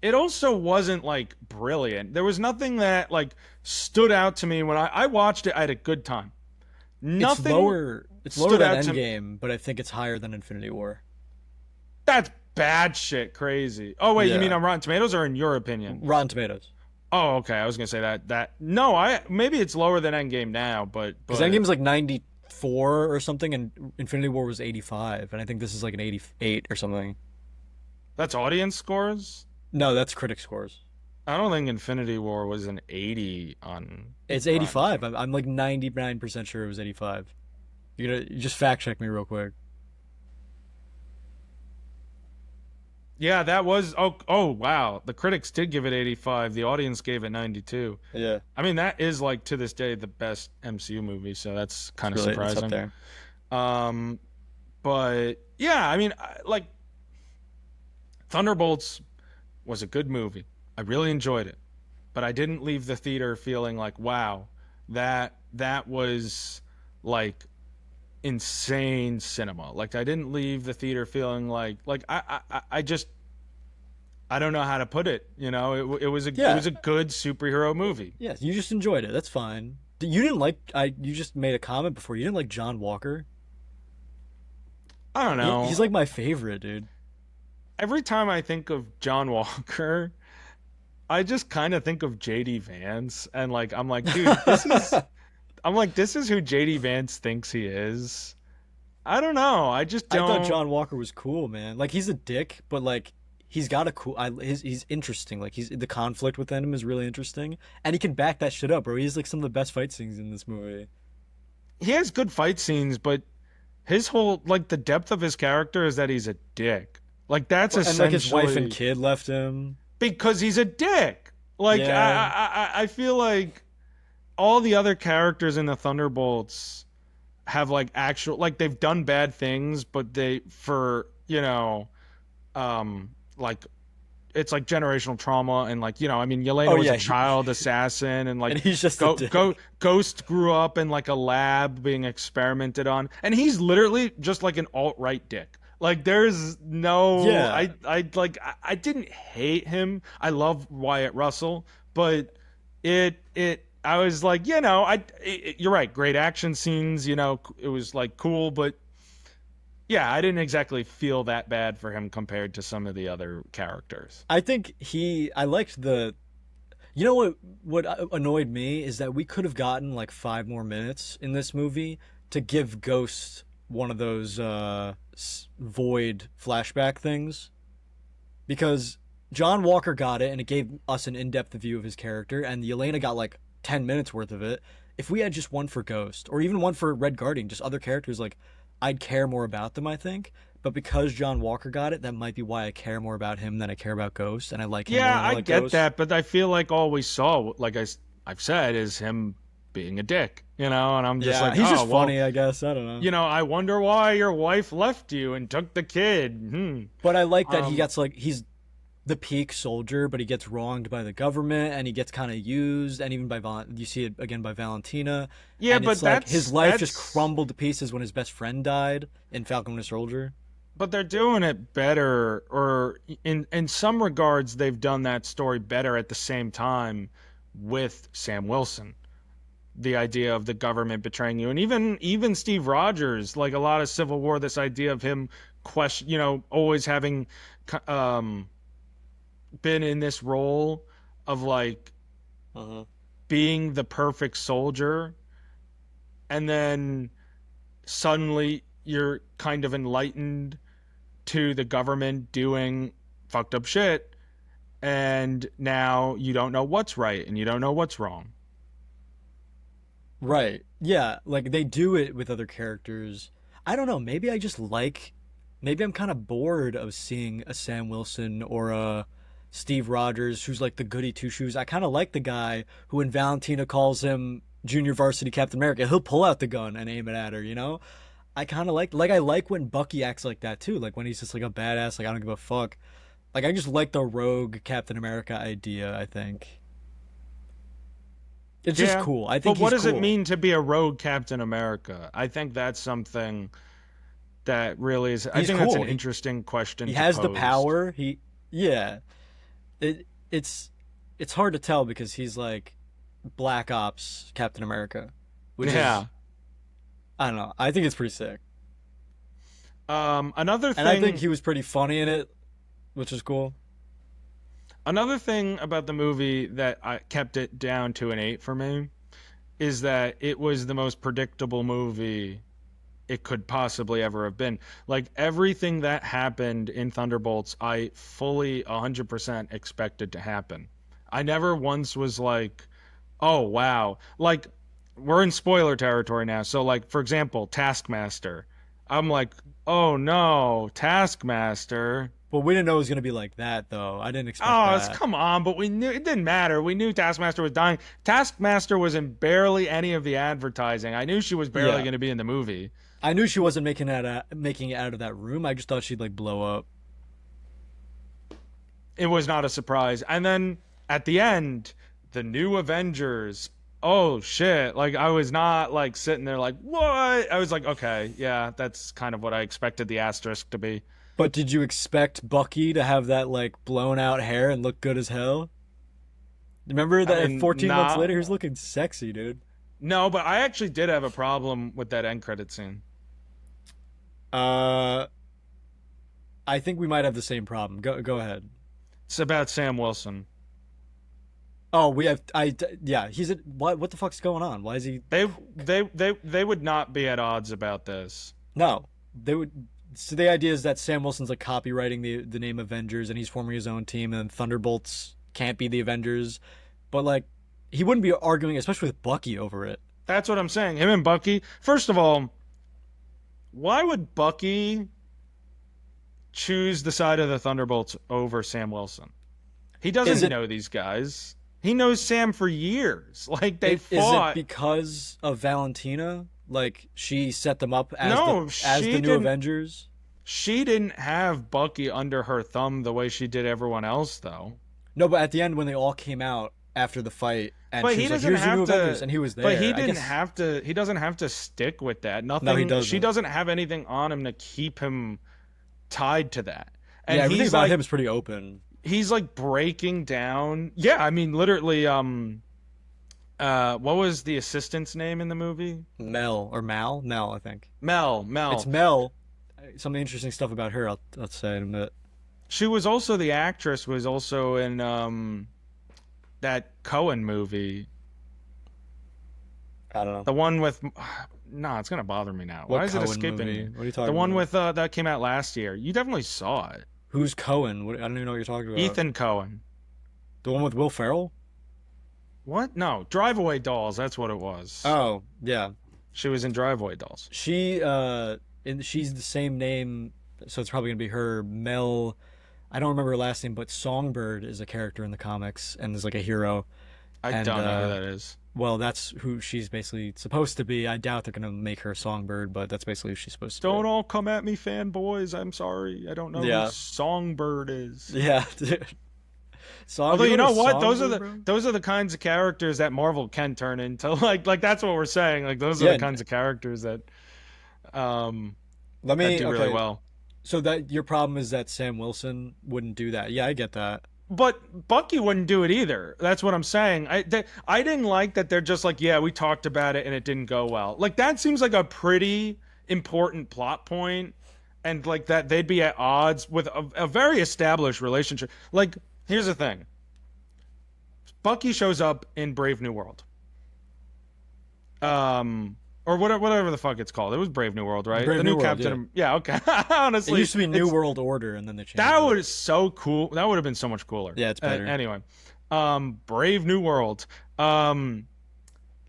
It also wasn't like brilliant. There was nothing that like stood out to me when I watched it. I had a good time. It's Nothing lower. It's lower stood than out to. Endgame, but I think it's higher than Infinity War. That's bad shit, crazy. Oh wait, you mean Yeah, on Rotten Tomatoes or in your opinion? Rotten Tomatoes. Oh, okay. I was gonna say that no, I maybe it's lower than Endgame now, Because but Endgame's like 94 or something, and Infinity War was 85, and I think this is like an 88 or something. that's audience scores. No, that's critic scores. I don't think Infinity War was an 80 on It's Rotten 85. Tomatoes. I'm like 99% sure it was 85. You just fact check me real quick. Yeah, that was oh wow. The critics did give it 85. The audience gave it 92. Yeah, I mean, that is like to this day the best MCU movie, so that's kind of it's up surprising. there. Um, but yeah, I mean, like Thunderbolts was a good movie. I really enjoyed it, but I didn't leave the theater feeling like, wow, that was like insane cinema. Like I didn't leave the theater feeling like I just I don't know how to put it. You know, it Yeah, was a good superhero movie. yeah. You just enjoyed it. That's fine. You didn't like. You just made a comment before. You didn't like John Walker. I don't He's know. like my favorite, dude. Every time I think of John Walker, I just kind of think of JD Vance and like I'm like, dude, this is who JD Vance thinks he is. I don't know. I just I thought don't. John Walker was cool, man. Like he's a dick, but like he's got a cool. He's interesting. Like he's the conflict within him is really interesting, and he can back that shit up, bro. He's like some of the best fight scenes in this movie. He has good fight scenes, but his whole like the depth of his character is that he's a dick. Like that's And like his wife and essentially kid left him. because he's a dick. Like Yeah. I feel like all the other characters in the Thunderbolts have like actual like they've done bad things, but they for like it's like generational trauma and like I mean Oh Yelena was a yeah. child assassin and And like he's just a dick. Ghost grew up in like a lab being experimented on and he's literally just like an alt-right dick. Like there's no Yeah. I didn't hate him. I love Wyatt Russell, but it I was like, you're right, great action scenes, it was like cool, but yeah, I didn't exactly feel that bad for him compared to some of the other characters. I think I liked the. You know what annoyed me is that we could have gotten like 5 more minutes in this movie to give Ghost one of those void flashback things because John Walker got it and it gave us an in-depth view of his character and Yelena got like 10 minutes worth of it. If we had just one for Ghost or even one for Red Guardian, just other characters, like I'd care more about them, I think. But because John Walker got it, that might be why I care more about him than I care about Ghost, and I like him more Yeah, than I I like get Ghost. that, but I feel like all we saw, like I've said, is him being a dick, and I'm just Yeah, like, he's oh, just well, funny, I guess. I don't know. I wonder why your wife left you and took the kid. But I like that he Um, gets like he's the peak soldier, but he gets wronged by the government, and he gets kind of used, and even by you see it again by Valentina, yeah, and but it's like his life just that's crumbled to pieces when his best friend died in Falcon Winter Soldier. but they're doing it better, or in some regards, they've done that story better at the same time with Sam Wilson. The idea of the government betraying you, and even Steve Rogers, like a lot of Civil War, this idea of him always having um, been in this role of like Uh-huh. being the perfect soldier, and then suddenly you're kind of enlightened to the government doing fucked up shit, and now you don't know what's right and you don't know what's wrong. Right. Yeah, like they do it with other characters. I don't know, maybe I'm kind of bored of seeing a Sam Wilson or a Steve Rogers who's like the goody two shoes. I kind of like the guy who, when Valentina calls him Junior Varsity Captain America, he'll pull out the gun and aim it at her, you know? I kind of like I like when Bucky acts like that too, like when he's just like a badass, like I don't give a fuck. Like I just like the rogue Captain America idea, I think. It's just Yeah. cool. I But think what he's does it cool. mean to be a rogue Captain America? I think that's something that really is, I He's think that's an cool. interesting question He to has the pose. power. Yeah. It it's it's hard to tell because he's like Black Ops Captain America, which is Yeah. I don't know. I think it's pretty sick, Another and I think thing, he was pretty funny in it, which is cool. another thing about the movie that I kept it down to an 8 for me is that it was the most predictable movie it could possibly ever have been. Like everything that happened in Thunderbolts, I fully 100% expected to happen. I never once was like, "Oh, wow." Like we're in spoiler territory now. So like for example, Taskmaster. I'm like, "Oh no, Taskmaster." But we didn't know it was gonna be like that, though. I didn't expect Oh, that. come on, but we knew it didn't matter. We knew Taskmaster was dying. Taskmaster was in barely any of the advertising. I knew she was barely Yeah, going to be in the movie. I knew she wasn't making it out of that room. I just thought she'd like blow up. It was not a surprise. And then at the end, the new Avengers. Oh shit. Like I was not like sitting there like, "What?" I was like, "Okay, yeah, that's kind of what I expected the asterisk to be." But did you expect Bucky to have that like blown out hair and look good as hell? Remember I that mean, 14 months nah. later, he's looking sexy, dude. No, but I actually did have a problem with that end credit scene. Uh, I think we might have the same problem. Go ahead. It's about Sam Wilson. Oh, we have yeah. He's a what the fuck's going on? Why is he? They would not be at odds about this. No, they would. So the idea is that Sam Wilson's like copywriting the name Avengers, and he's forming his own team, and then Thunderbolts can't be the Avengers, but like he wouldn't be arguing, especially with Bucky, over it. That's what I'm saying. Him and Bucky. First of all, why would Bucky choose the side of the Thunderbolts over Sam Wilson? He Is doesn't it know these guys. He knows Sam for years. Like they is it fought. because of Valentina? Like she set them up No, as the new Avengers? she didn't have Bucky under her thumb the way she did everyone else though. No, but at the end when they all came out after the fight, and But she he was like, doesn't "Here's your new have Avengers," to and he was but he there. I didn't guess have to he doesn't have to stick with that. no, he Nothing she doesn't. doesn't have anything on him to keep him tied to that. Yeah, And everything about him is pretty open. he's like breaking down. Yeah, I mean literally what was the assistant's name in the movie? Mel or Mal? Mel, I think. It's Mel. Mel. Some interesting stuff about her. I'll say in a minute. She was also the actress was also in that Cohen movie. I don't know The one with no, it's gonna bother me now. Why what is it Cohen escaping movie. me? What are you The talking one about? with that came out last year. You definitely saw it. Who's Cohen? I don't even know what you're talking about. Ethan Cohen. The one with Will Ferrell? What? No, Drive-Away Dolls. That's what it was. Oh yeah, She was in Drive-Away Dolls. she's the same name, so it's probably gonna be her. Mel. I don't remember her last name, but Songbird is a character in the comics and is like a hero. I And don't know who that is. well, that's who she's basically supposed to be. I doubt they're gonna make her Songbird, but that's basically who she's supposed to Don't all come at me, fanboys. I'm sorry. I don't know be. who Yeah, Songbird is. yeah. Dude. Although You you know know what what, Songbird, bro? those are the kinds of characters that Marvel can turn into. Like that's what we're saying. Like those are the Yeah. kinds of characters that um Let that me. do really Okay. well. So that your problem is that Sam Wilson wouldn't do that. Yeah, I get that. But Bucky wouldn't do it either. That's what I'm saying. I didn't like that they're just like, yeah, we talked about it and it didn't go well. Like that seems like a pretty important plot point, and like that they'd be at odds with a very established relationship. Like here's the thing: Bucky shows up in Brave New World. or whatever the fuck it's called. It was Brave New World, right? Brave The New new World, yeah. Captain. Yeah, okay. It Honestly, used to be New it's World Order, and then they that changed it. was so cool. That would have been so much cooler. Yeah, it's better. Anyway, Brave New World. Um,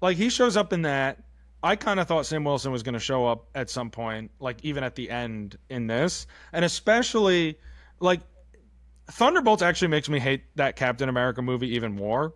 like he shows up in that. I kind of thought Sam Wilson was going to show up at some point, like even at the end in this, and especially like Thunderbolts actually makes me hate that Captain America movie even more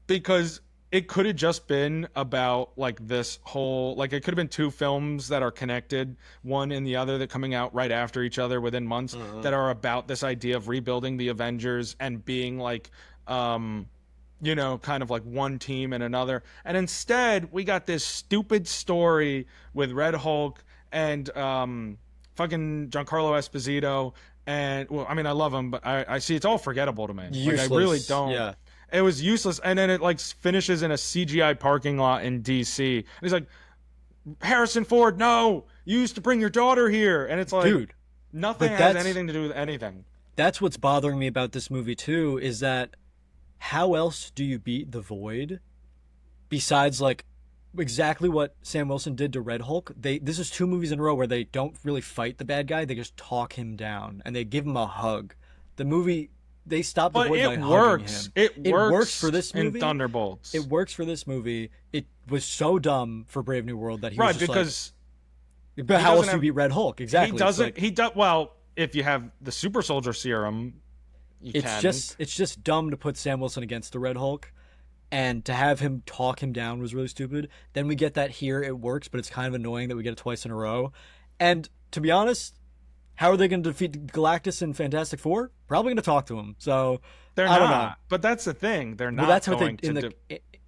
because it could have just been about like this whole like it could have been two films that are connected, one and the other that coming out right after each other within months Uh-huh. that are about this idea of rebuilding the Avengers and being like kind of like one team and another. And instead, we got this stupid story with Red Hulk and fucking Giancarlo Esposito. And well, I mean, I love him, but I see it's all forgettable to me. Like, I really Useless. don't. Yeah. It was useless. And then it like finishes in a CGI parking lot in DC. And he's like, Harrison Ford, no, you used to bring your daughter here. And it's like, Dude, nothing but has anything to do with anything. that's what's bothering me about this movie too, is that how else do you beat the Void besides like exactly what Sam Wilson did to Red Hulk? This is two movies in a row where they don't really fight the bad guy, they just talk him down and they give him a hug. The movie they stop the But Void by it hugging works. him. It It works works for this in movie. Thunderbolts. It works for this movie. It was so dumb for Brave New World that he was Right, just because like, but he how else doesn't do you have beat Red Hulk? Exactly. he It's doesn't like, he does well, if you have the super soldier serum, you it's can. just dumb to put Sam Wilson against the Red Hulk, and to have him talk him down was really stupid. Then we get that here, it works, but it's kind of annoying that we get it twice in a row. And to be honest, how are they going to defeat Galactus in Fantastic Four? Probably going to talk to him. So They're I don't not. know. But that's the thing. They're Well, not that's what they going to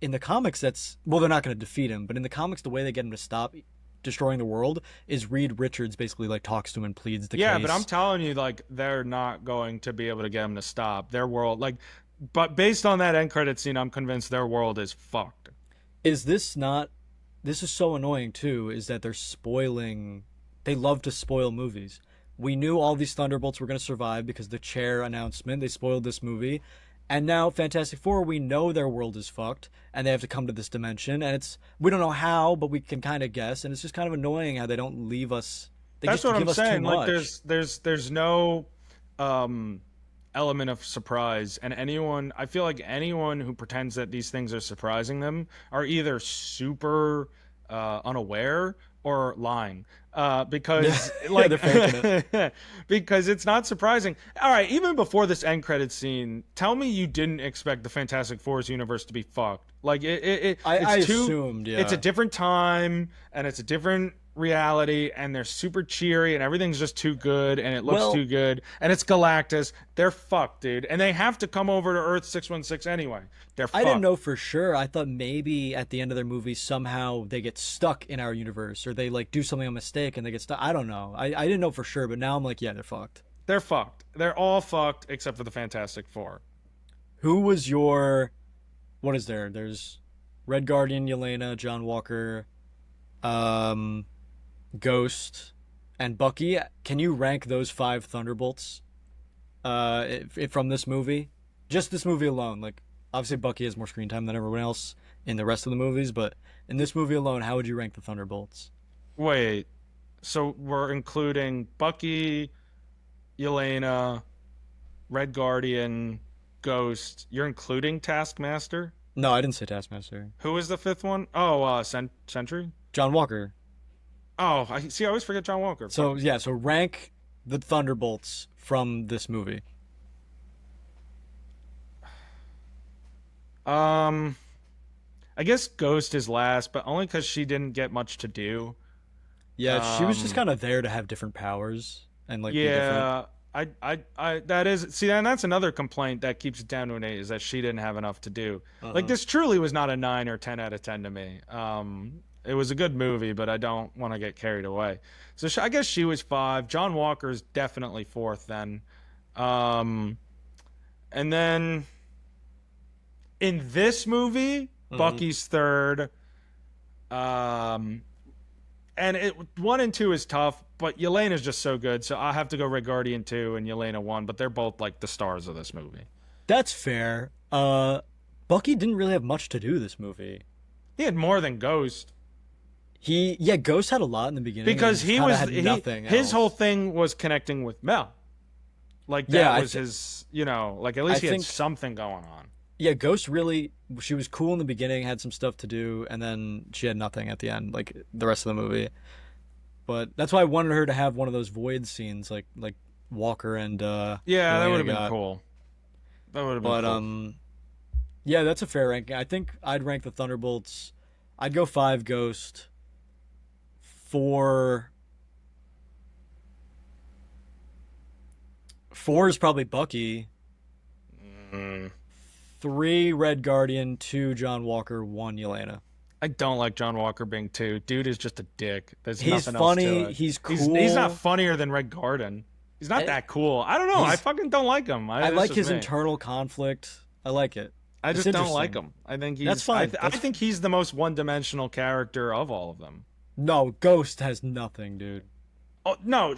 in the comics. That's well, they're not going to defeat him, but in the comics, the way they get him to stop destroying the world is Reed Richards basically like talks to him and pleads the Yeah, case. but I'm telling you, like, they're not going to be able to get them to stop. Their world, like, but based on that end credit scene, I'm convinced their world is fucked. Is this not? This is so annoying too. Is that they're spoiling? They love to spoil movies. We knew all these Thunderbolts were going to survive because the chair announcement. They spoiled this movie, and now Fantastic Four. We know their world is fucked, and they have to come to this dimension. And it's we don't know how, but we can kind of guess. And it's just kind of annoying how they don't leave us. They That's just what give I'm us too saying. Like, much. there's no um element of surprise, and I feel like anyone who pretends that these things are surprising them are either super unaware or lying, because Yeah, they're faking it. because it's not surprising. All right, even before this end credit scene, tell me you didn't expect the Fantastic Four's universe to be fucked. Like I it's too assumed, yeah. it's a different time and it's a different reality, and they're super cheery and everything's just too good and it looks Well, too good, and it's Galactus. They're fucked, dude, and they have to come over to Earth 616 anyway. They're I didn't fucked. know for sure. I thought maybe at the end of their movie somehow they get stuck in our universe or they like do something a mistake and they get stuck. I don't know. I didn't know for sure, but now I'm like, yeah, they're fucked. They're fucked. They're all fucked except for the Fantastic Four. Who was your what is there? There's Red Guardian, Yelena, John Walker, um, Ghost, and Bucky. Can you rank those five Thunderbolts from this movie? Just this movie alone. Like obviously Bucky has more screen time than everyone else in the rest of the movies, but in this movie alone, how would you rank the Thunderbolts? Wait, so we're including Bucky, Yelena, Red Guardian, Ghost. You're including Taskmaster? No, I didn't say Taskmaster. Who was the fifth one? Oh, Sentry? John Walker. Oh, I see. I always forget John Walker. So yeah, so rank the Thunderbolts from this movie. Um, I guess Ghost is last, but only because she didn't get much to do. Yeah, she was just Um, kind of there to have different powers and like be different. yeah, that is, see, and that's another complaint that keeps it down to an 8 is that she didn't have enough to do. Like, Uh-huh. this truly was not a 9 or 10 out of 10 to me. It was a good movie, but I don't want to get carried away. So I guess she was 5. John Walker's definitely 4th then. Um, and then in this movie, Mhm. Bucky's 3rd. Um, and 1 and 2 is tough, but Yelena is just so good. So I have to go Red Guardian 2 and Yelena 1, but they're both like the stars of this movie. That's fair. Bucky didn't really have much to do this movie. He had more than Ghost. Ghost had a lot in the beginning and then because just he kind of was had nothing his whole else. thing was connecting with Mel. Like Yeah, that was his, like at I least he had think something going on. yeah, Ghost really she was cool in the beginning, had some stuff to do, and then she had nothing at the end, like the rest of the movie. But that's why I wanted her to have one of those void scenes, like Walker and Yeah, that would Yelena have been got. cool. That would have been But cool. yeah, that's a fair ranking. I think I'd rank the Thunderbolts. I'd go 5 Ghost, 4 4 is probably Bucky, Mm. 3 Red Guardian, 2 John Walker, 1 Yelena. I don't like John Walker being two. Dude is just a dick. There's He's nothing else to funny. it. He's He's not cool. funnier than Red Garden. He's not eh, that cool. I don't know. I He's fucking don't like him. I That's like just his me. internal conflict. I like it. I It's just don't like interesting. him. I think That's he's. fine. I think he's the most one-dimensional character of all of them. No, Ghost has nothing, dude. Oh no,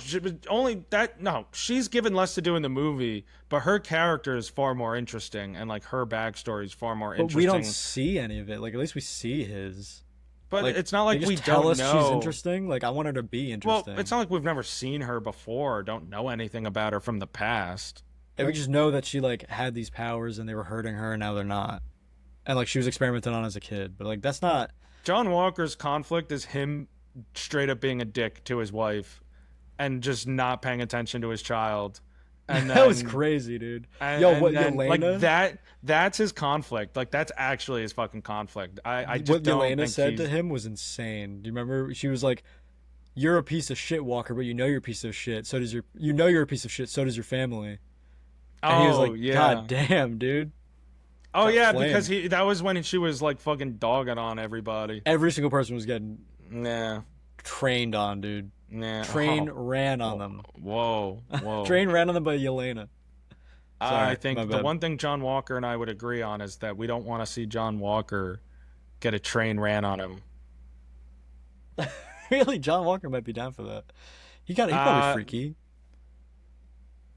only that. No, she's given less to do in the movie, but her character is far more interesting, and like her backstory is far more But we don't interesting. see any of it. Like at least we see his. But Like it's not they like just we tell don't us she's know. interesting. Like I want her to be Well, it's interesting. not like we've never seen her before or don't know anything about her from the past. And we just know that she like had these powers and they were hurting her and now they're not. And like she was experimented on as a kid. But like that's not John Walker's conflict is him straight up being a dick to his wife and just not paying attention to his child. And that was then crazy, dude. and, Yo, and what then like Yelena? that's his conflict. Like that's actually his fucking conflict. I just What don't Yelena think said to he's him was insane. Do you remember? She was like, "You're a piece of shit, Walker, but you know you're a piece of shit. So does your you know you're a piece of shit. So does your family." And he was Oh like, yeah. "God damn, dude, Oh got yeah, because flamed." he that was when she was like fucking dogging on everybody. Every single person was getting Nah. trained on, dude. Nah. Train Oh. ran on them. Whoa. Whoa. Train ran on them by Yelena. I Sorry, my think the bad. one thing John Walker and I would agree on is that we don't want to see John Walker get a train ran on him. Really, John Walker might be down for that. He probably Uh, freaky.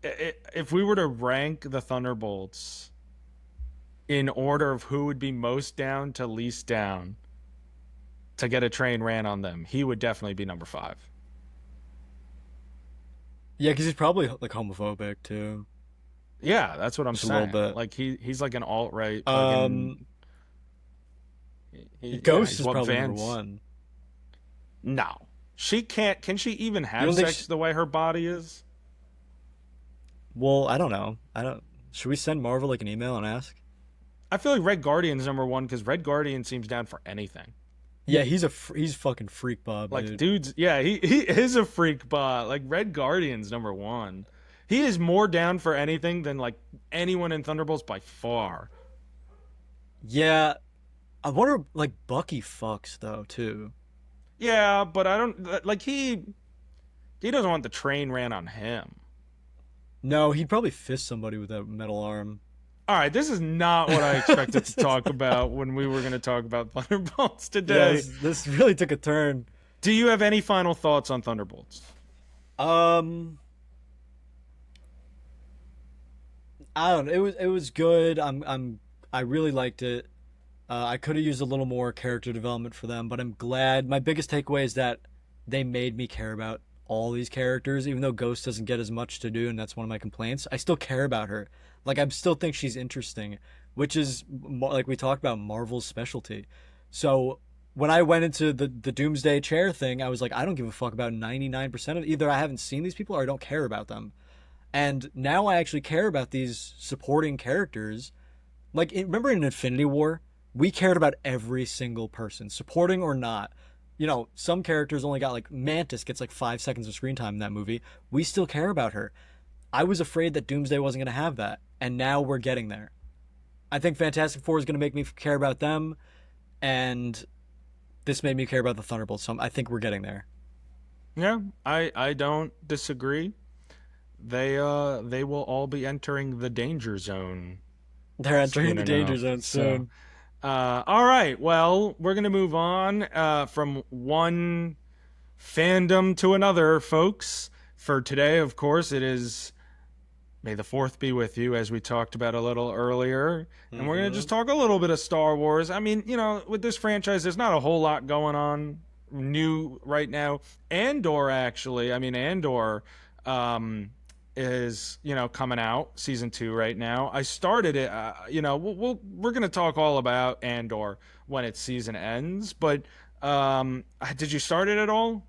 if we were to rank the Thunderbolts in order of who would be most down to least down to get a train ran on them, he would definitely be number five. Yeah, because he's probably like homophobic too, Yeah, that's what I'm just a little saying. bit. Like he's like an alt right fucking. Um, Yeah, Ghost he's is what probably number Vance. one. No, she can't. Can she even You have don't think? sex the way her body is? Well, I don't know. I don't. Should we send Marvel like an email and ask? I feel like Red Guardian's number one because Red Guardian seems down for anything. Yeah, he's fucking freak Bob, Like, dude. dude's yeah, he is a freak bot. Like Red Guardian's number one. He is more down for anything than like anyone in Thunderbolts by far. Yeah, I wonder like Bucky fucks though too. Yeah, but I don't like he doesn't want the train ran on him. No, he'd probably fist somebody with that metal arm. All right, this is not what I expected to talk about when we were going to talk about Thunderbolts Yeah, today. this really took a turn. Do you have any final thoughts on Thunderbolts? Um, I don't know. It was good. I really liked it. I could have used a little more character development for them, but I'm glad. My biggest takeaway is that they made me care about all these characters, even though Ghost doesn't get as much to do, and that's one of my complaints. I still care about her. Like I still think she's interesting, which is like we talked about Marvel's specialty. So when I went into the Doomsday chair thing, I was like, I don't give a fuck about 99% of either I haven't seen these people or I don't care about them. And now I actually care about these supporting characters. Like, remember in Infinity War, we cared about every single person, supporting or not. You know, some characters only got like Mantis gets like 5 seconds of screen time in that movie. We still care about her. I was afraid that Doomsday wasn't going to have that, and now we're getting there. I think Fantastic Four is going to make me care about them, and this made me care about the Thunderbolts. So I think we're getting there. Yeah, I don't disagree. They will all be entering the danger zone They're entering soon the danger enough. zone So, soon. all right. Well, we're gonna move on from one fandom to another, folks. For today, of course, it is May the Fourth be with you, as we talked about a little earlier, and we're gonna Mm-hmm. just talk a little bit of Star Wars. I mean, with this franchise, there's not a whole lot going on. new right now. Andor, actually, I mean Andor, um, is coming out season 2 right now. I started it. We're gonna talk all about Andor when its season ends. But did you start it at all?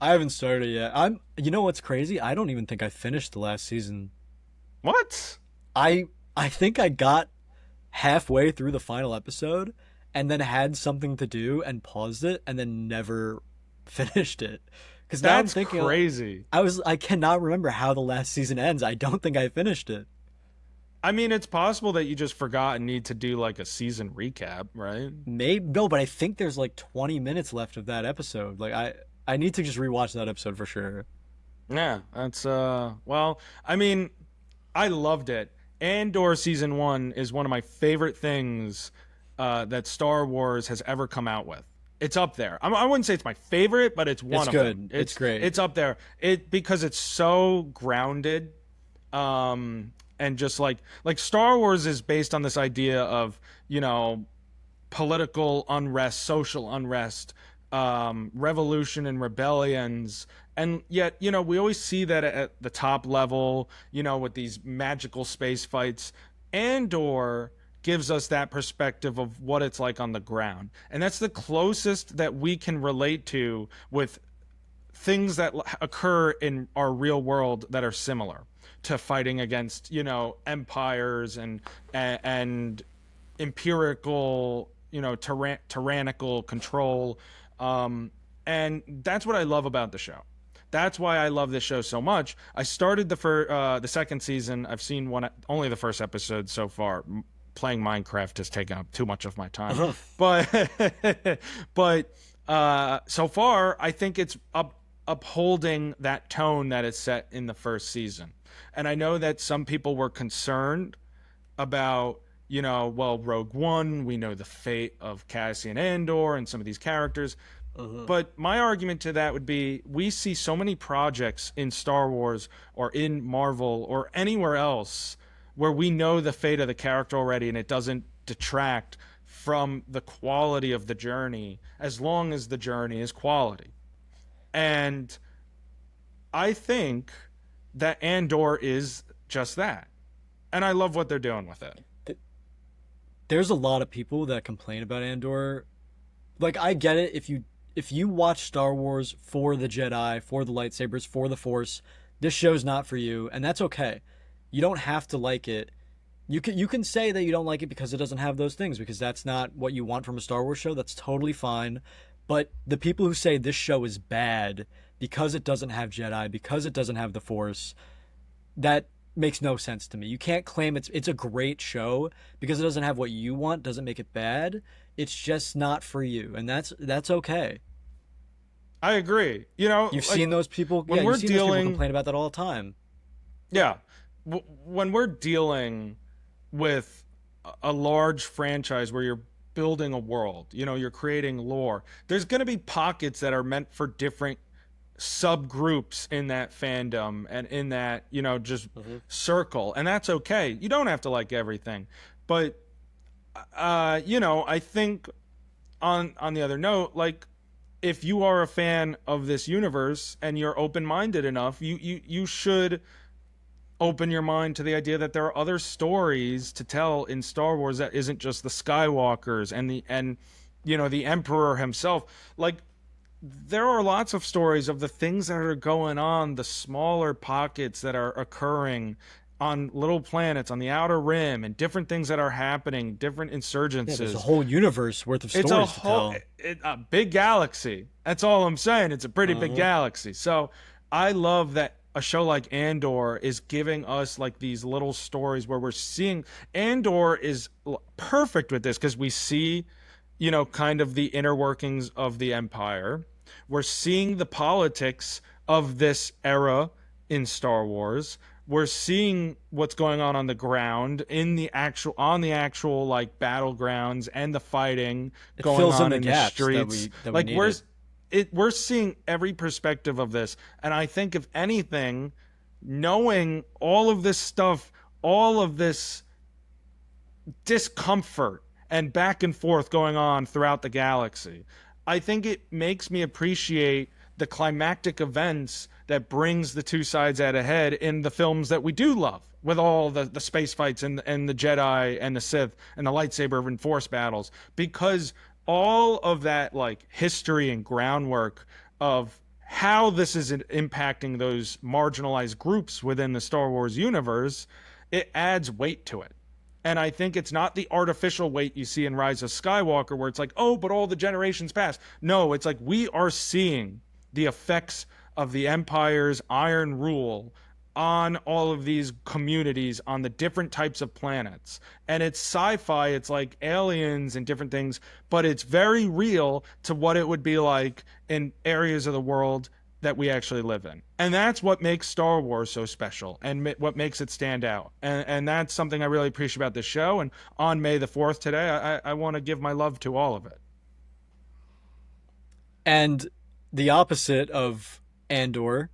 I haven't started yet. You know what's crazy? I don't even think I finished the last season. What? I I think I got halfway through the final episode and then had something to do and paused it and then never finished it. Because now I'm That's thinking, crazy. I cannot remember how the last season ends. I don't think I finished it. I mean, it's possible that you just forgot and need to do like a season recap, right? Maybe no, but I think there's like 20 minutes left of that episode. Like I need to just rewatch that episode for sure. Yeah, that's well, I mean, I loved it. Andor season 1 is one of my favorite things that Star Wars has ever come out with. It's up there. I wouldn't say it's my favorite, but it's one It's of them. good. It's great. It's up there. It because it's so grounded, and just like Star Wars is based on this idea of political unrest, social unrest, revolution and rebellions. And yet, we always see that at the top level, with these magical space fights. Andor gives us that perspective of what it's like on the ground. And that's the closest that we can relate to with things that occur in our real world that are similar to fighting against, empires and empirical, tyrannical control. And that's what I love about the show. That's why I love this show so much. I started the second season. I've seen only the first episode so far. Playing Minecraft has taken up too much of my time, but but so far I think it's upholding that tone that is set in the first season. And I know that some people were concerned about, well, Rogue One, we know the fate of Cassian Andor and some of these characters. But my argument to that would be we see so many projects in Star Wars or in Marvel or anywhere else where we know the fate of the character already and it doesn't detract from the quality of the journey as long as the journey is quality. And I think that Andor is just that. And I love what they're doing with it. There's a lot of people that complain about Andor. Like I get it if you watch Star Wars for the Jedi, for the lightsabers, for the Force, this show's not for you, and that's okay. You don't have to like it. You can say that you don't like it because it doesn't have those things because that's not what you want from a Star Wars show. That's totally fine. But the people who say this show is bad because it doesn't have Jedi, because it doesn't have the Force, that makes no sense to me. You can't claim it's a great show because it doesn't have what you want, doesn't make it bad. It's just not for you, and that's okay. I agree. You've like seen those people. when Yeah, we're you've seen those people dealing, complain about that all the time. yeah, when we're dealing with a large franchise where you're building a world, you're creating lore, there's going to be pockets that are meant for different subgroups in that fandom and in that, just circle. And that's okay. You don't have to like everything. But, I think on the other note, like, if you are a fan of this universe and you're open-minded enough, you should open your mind to the idea that there are other stories to tell in Star Wars that isn't just the Skywalkers and the Emperor himself. Like there are lots of stories of the things that are going on, the smaller pockets that are occurring on little planets on the outer rim and different things that are happening, different Yeah, there's a insurgences. whole universe worth of It's a stories to whole tell. a big galaxy. That's all I'm saying. It's a pretty big Uh-huh. galaxy. So I love that a show like Andor is giving us like these little stories where we're seeing Andor is perfect with this because we see, kind of the inner workings of the Empire. We're seeing the politics of this era in Star Wars. We're seeing what's going on the ground in the actual like battlegrounds and the fighting It going fills in on the in the gaps that streets. we Like we're needed. we're seeing every perspective of this. And I think if anything, knowing all of this stuff, all of this discomfort and back and forth going on throughout the galaxy, I think it makes me appreciate the climactic events that brings the two sides at a head in the films that we do love, with all the space fights and the Jedi and the Sith and the lightsaber and force battles, because all of that like history and groundwork of how this is impacting those marginalized groups within the Star Wars universe, it adds weight to it. And I think it's not the artificial weight you see in Rise of Skywalker, where it's like, oh, but all the generations passed. No, it's like we are seeing the effects of the Empire's iron rule on all of these communities on the different types of planets. And it's sci-fi, it's like aliens and different things, but it's very real to what it would be like in areas of the world that we actually live in. And that's what makes Star Wars so special and what makes it stand out. And that's something I really appreciate about this show. And on May the 4th today, I want to give my love to all of it. And the opposite of Andor,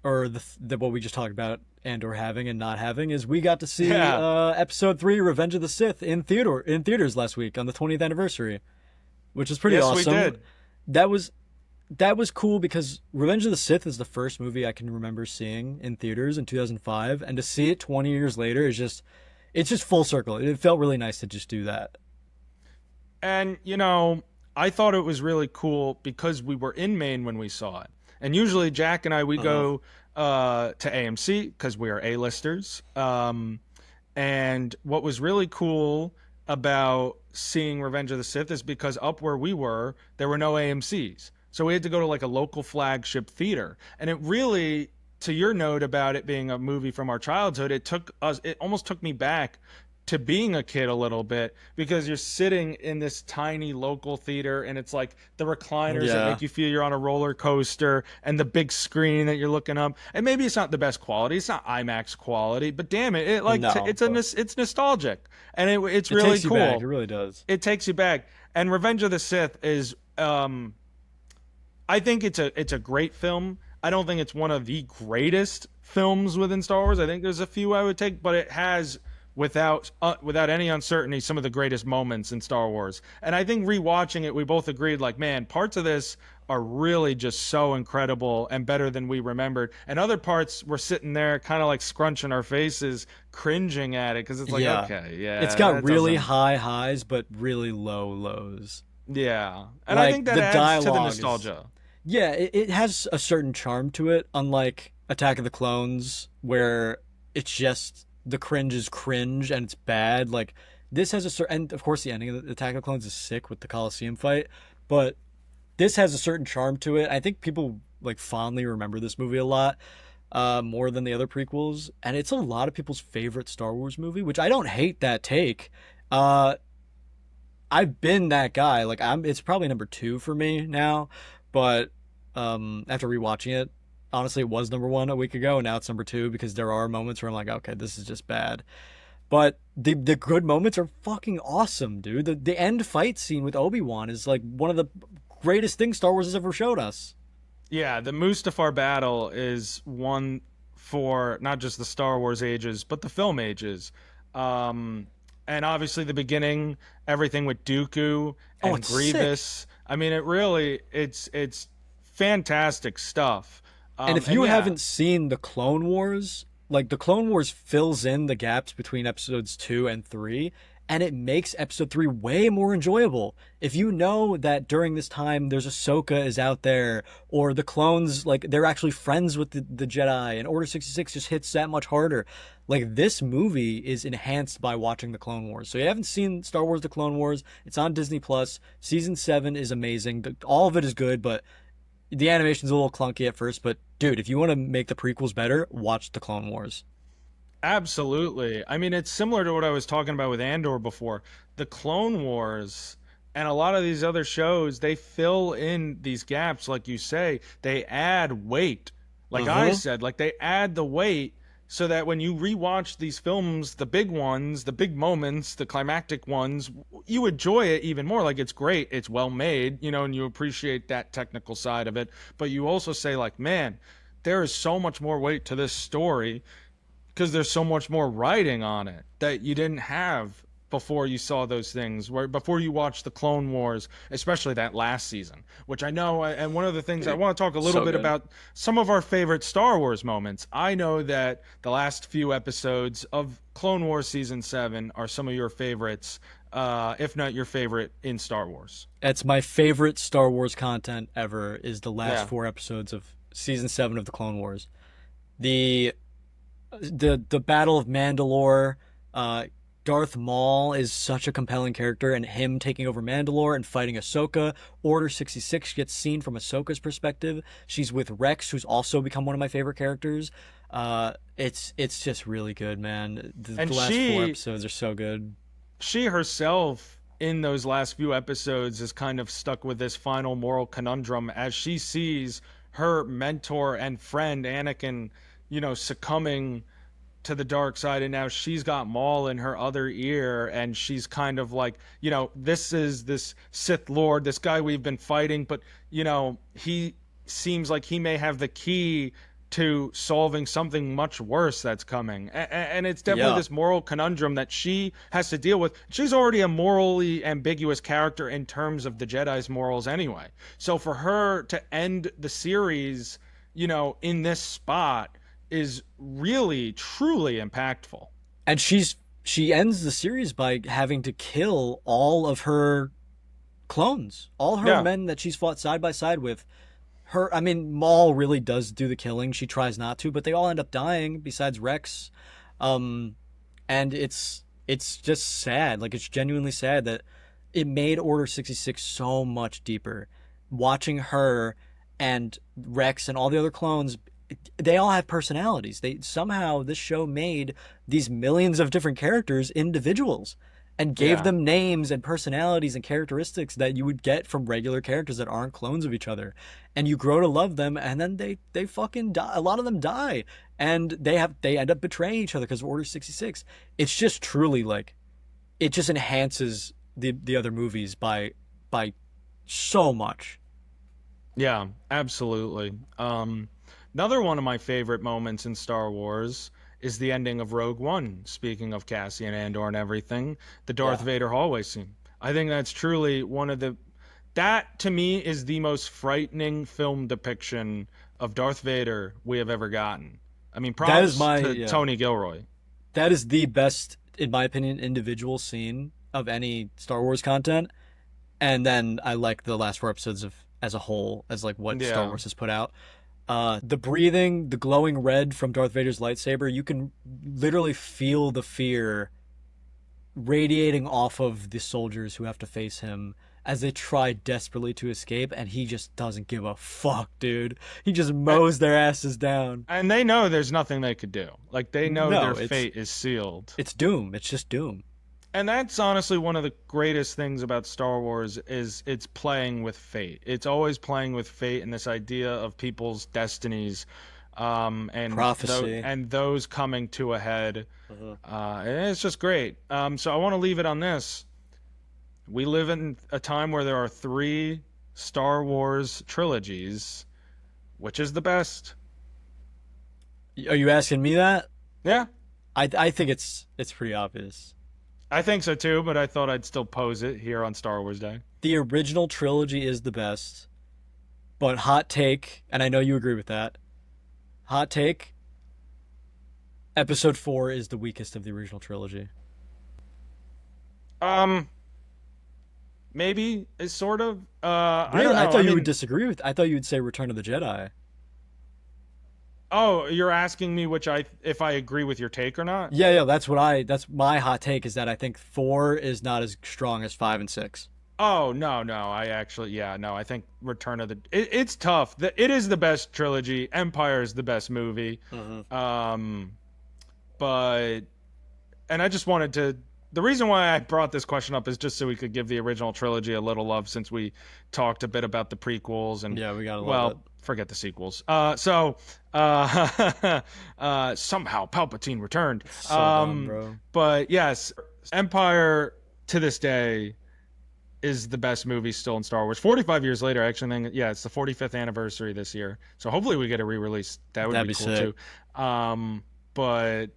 or the what we just talked about Andor having and not having, is we got to see Yeah. Episode 3, Revenge of the Sith, in theaters last week on the 20th anniversary, which is pretty Yes, we awesome. did. That was that was cool because Revenge of the Sith is the first movie I can remember seeing in theaters in 2005, and to see it 20 years later is just it's just full circle. It felt really nice to just do that. And, I thought it was really cool because we were in Maine when we saw it. And usually Jack and I, we Uh-huh. go to AMC because we are A-listers. And what was really cool about seeing Revenge of the Sith is because up where we were, there were no AMCs. So we had to go to like a local flagship theater. And it really, to your note about it being a movie from our childhood, it almost took me back to being a kid a little bit, because you're sitting in this tiny local theater and it's like the recliners that Yeah. make you feel you're on a roller coaster and the big screen that you're looking up. And maybe it's not the best quality, it's not IMAX quality, but damn it, No, but it's nostalgic, and it's it really takes you back. It cool. really does. It takes you back. And Revenge of the Sith is I think it's a great film. I don't think it's one of the greatest films within Star Wars. I think there's a few I would take, but it has, without any uncertainty, some of the greatest moments in Star Wars. And I think rewatching it, we both agreed, like, man, parts of this are really just so incredible and better than we remembered. And other parts, we're sitting there kind of like scrunching our faces, cringing at it, because it's like, Yeah. okay, It's yeah, got that really doesn't. high highs but really low lows. Yeah. And I Like think that the adds to the dialogue is nostalgia. yeah, it has a certain charm to it, unlike Attack of the Clones, where it's just the cringe is cringe and it's bad. Like this has a certain, and of course the ending of the Attack of the Clones is sick with the Coliseum fight, but this has a certain charm to it. I think people like fondly remember this movie a lot, more than the other prequels, and it's a lot of people's favorite Star Wars movie, which I don't hate that take. Uh, I've been that guy. Like it's probably number two for me now, but after rewatching it, honestly, it was number one a week ago, and now it's number two because there are moments where I'm like, okay, this is just bad. But the good moments are fucking awesome, dude. The end fight scene with Obi-Wan is like one of the greatest things Star Wars has ever showed us. Yeah, the Mustafar battle is one for not just the Star Wars ages, but the film ages. Um, and obviously the beginning, everything with Dooku Oh, and it's sick. Grievous. I mean, it's fantastic stuff. And if And you yeah, haven't seen the Clone Wars, like the Clone Wars fills in the gaps between episodes 2 and 3, and it makes episode 3 way more enjoyable. If you know that during this time there's Ahsoka is out there, or the clones, like they're actually friends with the Jedi, and Order 66 just hits that much harder. Like this movie is enhanced by watching the Clone Wars. So you haven't seen Star Wars The Clone Wars, it's on Disney Plus. Season 7 is amazing. All of it is good, but the animation's a little clunky at first, but dude, if you want to make the prequels better, watch the Clone Wars. absolutely. I mean, it's similar to what I was talking about with Andor before. The Clone Wars and a lot of these other shows, they fill in these gaps, like you say. They add weight, like I Uh-huh. said, like they add the weight so that when you rewatch these films, the big ones, the big moments, the climactic ones, you enjoy it even more. Like it's great, it's well made, and you appreciate that technical side of it. But you also say, like, man, there is so much more weight to this story because there's so much more writing on it that you didn't have before you saw those things, where before you watched the Clone Wars, especially that last season, which I know. And one of the things I Dude, want to talk a little so bit good. about, some of our favorite Star Wars moments. I know that the last few episodes of Clone Wars season 7 are some of your favorites, if not your favorite in Star Wars. It's my favorite Star Wars content ever is the last Yeah. 4 episodes of season 7 of the Clone Wars. The the Battle of Mandalore, uh, Darth Maul is such a compelling character, and him taking over Mandalore and fighting Ahsoka. Order 66 gets seen from Ahsoka's perspective. She's with Rex, who's also become one of my favorite characters. It's just really good, man. The And last four she episodes are so good. she herself in those last few episodes is kind of stuck with this final moral conundrum as she sees her mentor and friend Anakin, succumbing to the dark side, and now she's got Maul in her other ear, and she's kind of like, this is this Sith Lord, this guy we've been fighting, but he seems like he may have the key to solving something much worse that's coming. And it's definitely Yeah. this moral conundrum that she has to deal with. She's already a morally ambiguous character in terms of the Jedi's morals anyway. So for her to end the series, in this spot is really truly impactful. And she ends the series by having to kill all of her clones, all her Yeah. men that she's fought side by side with. I mean, Maul really does do the killing. She tries not to, but they all end up dying besides Rex. Um, and it's just sad. Like it's genuinely sad that it made Order 66 so much deeper. Watching her and Rex and all the other clones, they all have personalities. They somehow this show made these millions of different characters individuals and gave Yeah. them names and personalities and characteristics that you would get from regular characters that aren't clones of each other. And you grow to love them, and then they fucking die. A lot of them die, and they end up betraying each other because of Order 66. It's just truly like it just enhances the other movies by so much. Yeah, absolutely. Another one of my favorite moments in Star Wars is the ending of Rogue One. Speaking of Cassian Andor and everything, the Darth Yeah. Vader hallway scene. I think that's truly one of the that to me is the most frightening film depiction of Darth Vader we have ever gotten. I mean, That is props my to yeah. Tony Gilroy. That is the best, in my opinion, individual scene of any Star Wars content. And then I like the last 4 episodes of as a whole, as like what Star Yeah. Wars has put out. The breathing, the glowing red from Darth Vader's lightsaber, you can literally feel the fear radiating off of the soldiers who have to face him as they try desperately to escape, and he just doesn't give a fuck, dude. He just A- mows their asses down. And they know there's nothing they could do. Like they know No, their fate is sealed. it's doom. It's just doom. And that's honestly one of the greatest things about Star Wars is it's playing with fate. It's always playing with fate and this idea of people's destinies, Prophecy. and those coming to a head. Uh-huh. And it's just great. So I want to leave it on this. We live in a time where there are three Star Wars trilogies. Which is the best? Are you asking me that? Yeah, I think it's pretty obvious. I think so too. But I thought I'd still pose it here on Star Wars Day. The original trilogy is the best, but hot take, and I know you agree with that. Hot take: Episode 4 is the weakest of the original trilogy. Um, Maybe it's sort of. I Really, don't I know. thought I you would mean, disagree with. I thought you would say Return of the Jedi. oh, you're asking me if I agree with your take or not? Yeah, yeah, that's my hot take is that I think 4 is not as strong as 5 and 6. Oh no, no. I actually, yeah, no. I think Return of the. It's tough. It is the best trilogy. Empire is the best movie. Mm-hmm. Um, but and I just wanted to. The reason why I brought this question up is just so we could give the original trilogy a little love, since we talked a bit about the prequels and, Yeah, we gotta love it. well, forget the sequels. Somehow Palpatine returned. So dumb, bro. But yes, Empire to this day is the best movie still in Star Wars. 45 years later, I actually think, yeah, it's the 45th anniversary this year. So hopefully we get a re-release. That would That'd be be cool sick. too. But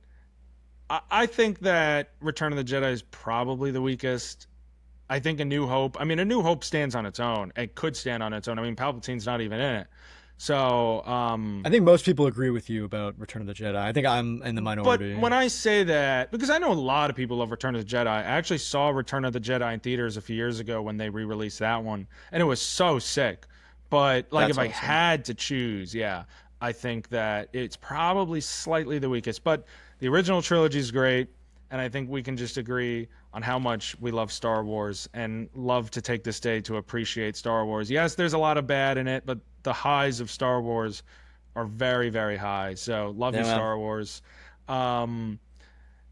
I think that Return of the Jedi is probably the weakest. I think A New Hope. I mean, A New Hope stands on its own. It could stand on its own. I mean, Palpatine's not even in it. So, I think most people agree with you about Return of the Jedi. I think I'm in the but minority. when I say that, because I know a lot of people love Return of the Jedi, I actually saw Return of the Jedi in theaters a few years ago when they re-released that one, and it was so sick. But like, That's if I awesome. had to choose, yeah, I think that it's probably slightly the weakest. But the original trilogy is great, and I think we can just agree on how much we love Star Wars and love to take this day to appreciate Star Wars. Yes, there's a lot of bad in it, but the highs of Star Wars are very, very high. So love you, Yeah, man. Star Wars. Um,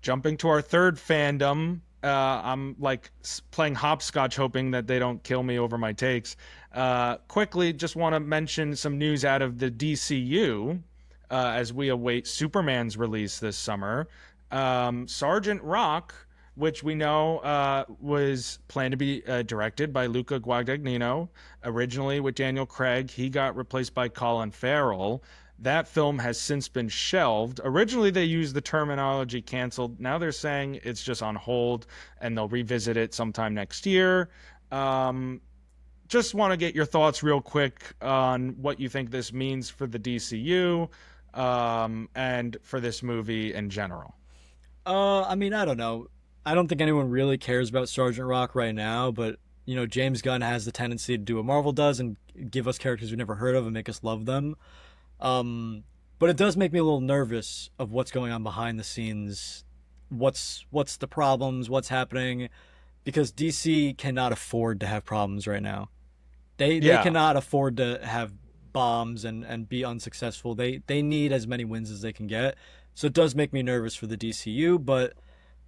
Jumping to our third fandom, I'm like playing hopscotch, hoping that they don't kill me over my takes. Quickly, just want to mention some news out of the DCU as we await Superman's release this summer. Sergeant Rock, which we know was planned to be directed by Luca Guadagnino, originally with Daniel Craig. He got replaced by Colin Farrell. That film has since been shelved. Originally, they used the terminology canceled. Now they're saying it's just on hold and they'll revisit it sometime next year. Um, just want to get your thoughts real quick on what you think this means for the DCU and for this movie in general. I mean, I don't know. I don't think anyone really cares about Sergeant Rock right now, but James Gunn has the tendency to do what Marvel does and give us characters we've never heard of and make us love them. Um, but it does make me a little nervous of what's going on behind the scenes. What's the problems? What's happening? Because DC cannot afford to have problems right now. They Yeah, cannot afford to have bombs and be unsuccessful. They need as many wins as they can get. So it does make me nervous for the DCU, but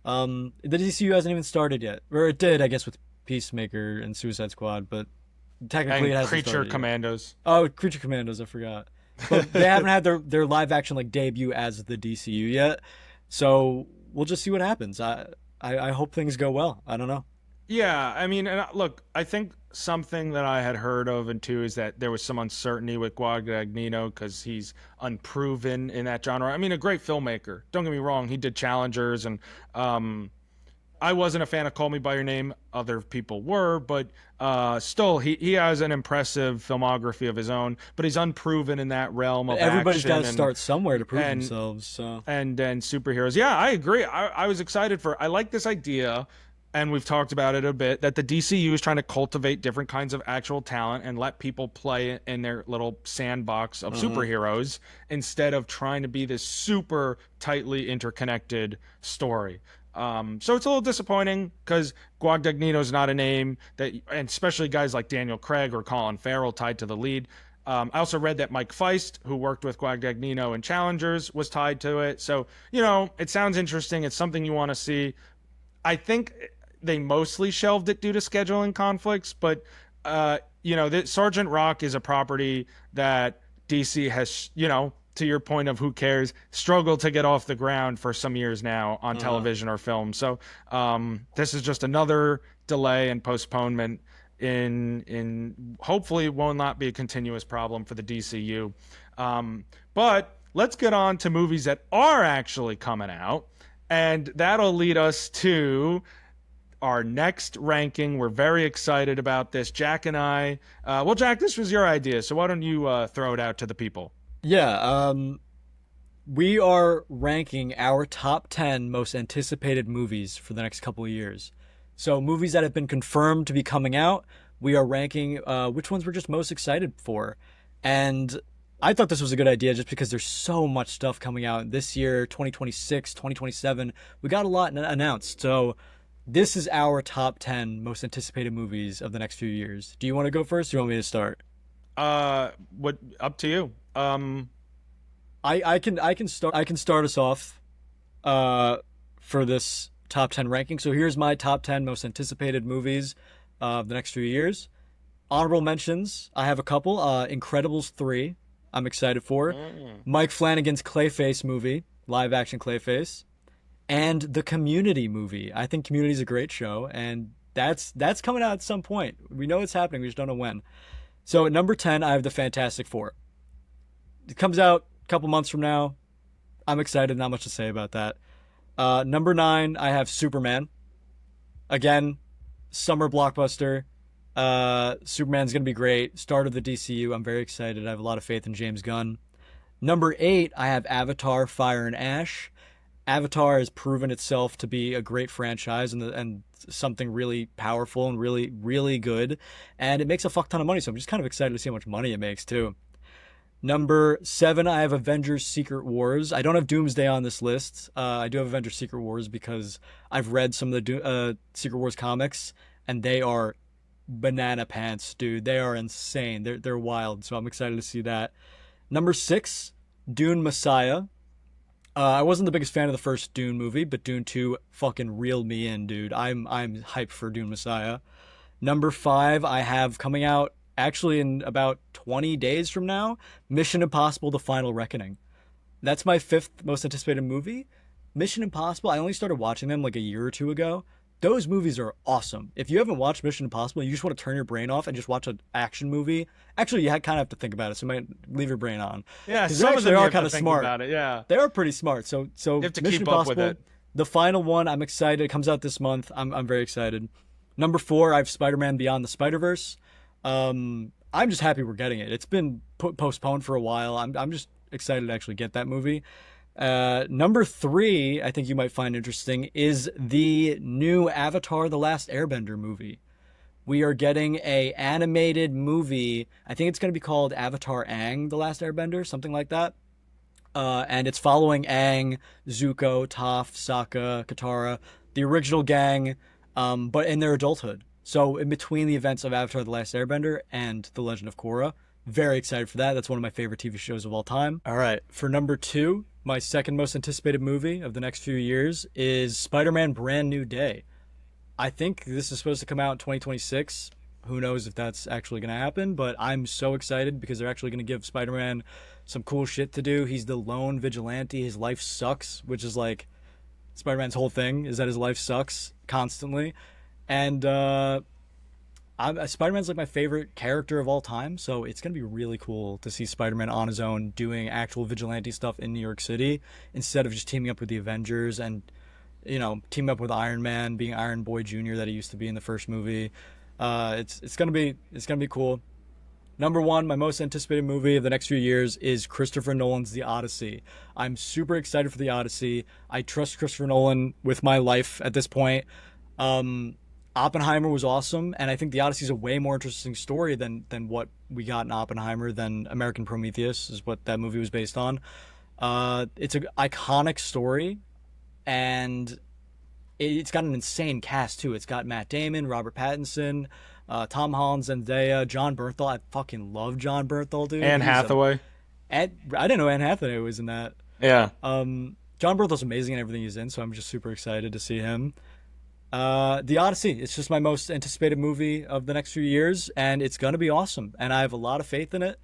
the DCU hasn't even started yet. Or it did, I guess, with Peacemaker and Suicide Squad, but technically it and hasn't Creature started yet. Commandos. Oh, Creature Commandos, I forgot. But they haven't had their live action like debut as the DCU yet. So we'll just see what happens. I hope things go well. I don't know. Yeah, I mean, and look, I think something that I had heard of and too is that there was some uncertainty with Guadagnino because he's unproven in that genre. I mean, a great filmmaker. Don't get me wrong, he did Challengers, and um, I wasn't a fan of Call Me by Your Name. Other people were, but still, he has an impressive filmography of his own. But he's unproven in that realm But of everybody's got to action start somewhere to prove and themselves. So and superheroes. Yeah, I agree. I was excited for. I like this idea, and we've talked about it a bit that the DCU is trying to cultivate different kinds of actual talent and let people play in their little sandbox of uh-huh. superheroes instead of trying to be this super tightly interconnected story. So it's a little disappointing because Guadagnino's not a name that, and especially guys like Daniel Craig or Colin Farrell tied to the lead. I also read that Mike Feist, who worked with Guadagnino in Challengers, was tied to it. So, it sounds interesting. It's something you want to see. I think they mostly shelved it due to scheduling conflicts, but, Sergeant Rock is a property that DC has, to your point of who cares, struggled to get off the ground for some years now on Uh-huh. television or film. So this is just another delay and postponement in hopefully will not be a continuous problem for the DCU. But let's get on to movies that are actually coming out, and that'll lead us to our next ranking. We're very excited about this. Jack and I. Well, Jack, this was your idea, so why don't you throw it out to the people? Yeah. We are ranking our top 10 most anticipated movies for the next couple of years. So, movies that have been confirmed to be coming out, we are ranking which ones we're just most excited for. And I thought this was a good idea just because there's so much stuff coming out this year, 2026, 2027. We got a lot announced. So, this is our top 10 most anticipated movies of the next few years. Do you want to go first or do you want me to start? What up to you? I can start us off uh, for this top 10 ranking. So here's my top 10 most anticipated movies of the next few years. Honorable mentions, I have a couple. Incredibles 3, I'm excited for. Mm. Mike Flanagan's Clayface movie, live action Clayface. And the Community movie. I think Community is a great show, and that's coming out at some point. We know it's happening, we just don't know when. So at number 10, I have the Fantastic Four. It comes out a couple months from now. I'm excited, not much to say about that. Number 9, I have Superman. Again, summer blockbuster. Superman's gonna be great. Start of the DCU. I'm very excited. I have a lot of faith in James Gunn. Number 8, I have Avatar: Fire and Ash. Avatar has proven itself to be a great franchise and something really powerful and really really good, and it makes a fuck ton of money. So I'm just kind of excited to see how much money it makes too. Number 7, I have Avengers: Secret Wars. I don't have Doomsday on this list. I do have Avengers: Secret Wars because I've read some of the Secret Wars comics, and they are banana pants, dude. They are insane. They're wild. So I'm excited to see that. Number 6, Dune Messiah. I wasn't the biggest fan of the first Dune movie, but Dune 2 fucking reeled me in, dude. I'm hyped for Dune Messiah. Number 5, I have coming out actually in about 20 days from now, Mission Impossible: The Final Reckoning. That's my 5th most anticipated movie. Mission Impossible, I only started watching them like a year or two ago. Those movies are awesome. If you haven't watched Mission Impossible, you just want to turn your brain off and just watch an action movie. Actually, you kind of have to think about it, so you might leave your brain on. Yeah, Because they some of them actually you are have kind to of think smart. about it. Yeah, They are pretty smart. So you have to Mission keep up with Impossible, it. the final one, I'm excited. It comes out this month. I'm very excited. Number 4, I have Spider-Man: Beyond the Spider-Verse. I'm just happy we're getting it. It's been postponed for a while. I'm just excited to actually get that movie. Number 3, I think you might find interesting, is the new Avatar: The Last Airbender movie. We are getting a animated movie. I think it's going to be called Avatar: Aang: The Last Airbender, something like that. And it's following Aang, Zuko, Toph, Sokka, Katara, the original gang, but in their adulthood. So in between the events of Avatar: The Last Airbender and The Legend of Korra. Very excited for that. That's one of my favorite TV shows of all time. All right, for number 2, my second most anticipated movie of the next few years is Spider-Man: Brand New Day. I think this is supposed to come out in 2026. Who knows if that's actually going to happen, but I'm so excited because they're actually going to give Spider-Man some cool shit to do. He's the lone vigilante. His life sucks, which is like Spider-Man's whole thing is that his life sucks constantly. And Spider-Man's like my favorite character of all time, so it's gonna be really cool to see Spider-Man on his own doing actual vigilante stuff in New York City instead of just teaming up with the Avengers and teaming up with Iron Man, being Iron Boy Jr. that he used to be in the first movie. It's gonna be cool. Number 1, my most anticipated movie of the next few years is Christopher Nolan's The Odyssey. I'm super excited for The Odyssey. I trust Christopher Nolan with my life at this point. Um, Oppenheimer was awesome, and I think The Odyssey is a way more interesting story than what we got in Oppenheimer, than American Prometheus is what that movie was based on. It's an iconic story, and it's got an insane cast too. It's got Matt Damon, Robert Pattinson, Tom Holland, Zendaya, John Bernthal. I fucking love John Bernthal, dude. Anne Hathaway. I didn't know Anne Hathaway was in that. Yeah. John Berthel's amazing in everything he's in, so I'm just super excited to see him. The Odyssey. It's just my most anticipated movie of the next few years, and it's gonna be awesome. And I have a lot of faith in it,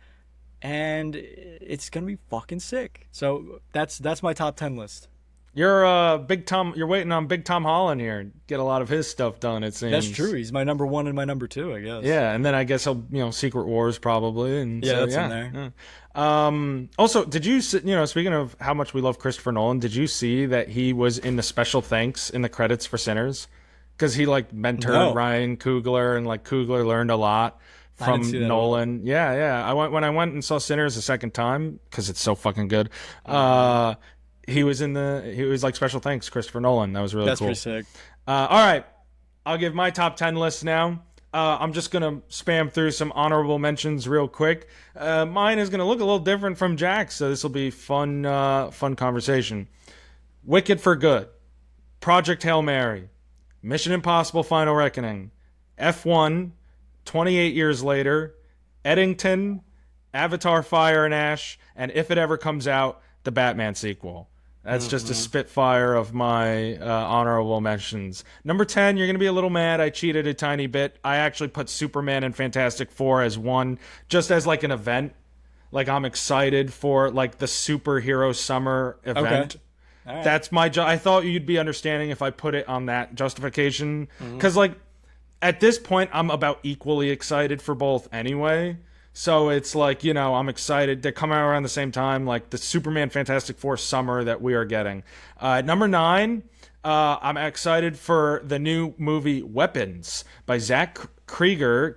and it's gonna be fucking sick. So that's my top 10 list. You're Big Tom. You're waiting on Big Tom Holland here. Get a lot of his stuff done. It seems That's true. He's my number 1 and my number 2, I guess. Yeah, and then I guess he'll Secret Wars probably, and Yeah, so, that's yeah, in there. Also, did you speaking of how much we love Christopher Nolan, did you see that he was in the special thanks in the credits for Sinners? Because he like mentored No, Ryan Coogler, and like Coogler learned a lot I didn't from see that at all. Nolan. Yeah, yeah. I went and saw Sinners a second time because it's so fucking good. He was like special thanks Christopher Nolan. That was really That's cool. pretty sick. All right, I'll give my top 10 list now. I'm just gonna spam through some honorable mentions real quick. Mine is gonna look a little different from Jack's, so this will be fun conversation. Wicked for Good, Project Hail Mary, Mission Impossible: Final Reckoning, F1, 28 Years Later, Eddington, Avatar: Fire and Ash, and if it ever comes out, the Batman sequel. That's just a spitfire of my honorable mentions. Number 10, you're going to be a little mad. I cheated a tiny bit. I actually put Superman and Fantastic Four as one, just as like an event. Like I'm excited for like the superhero summer event. Okay. All right. That's my I thought you'd be understanding if I put it on that justification. Because like at this point, I'm about equally excited for both anyway. So it's like, I'm excited. They come out around the same time, like the Superman Fantastic Four summer that we are getting. Number nine, I'm excited for the new movie Weapons by Zach Krieger.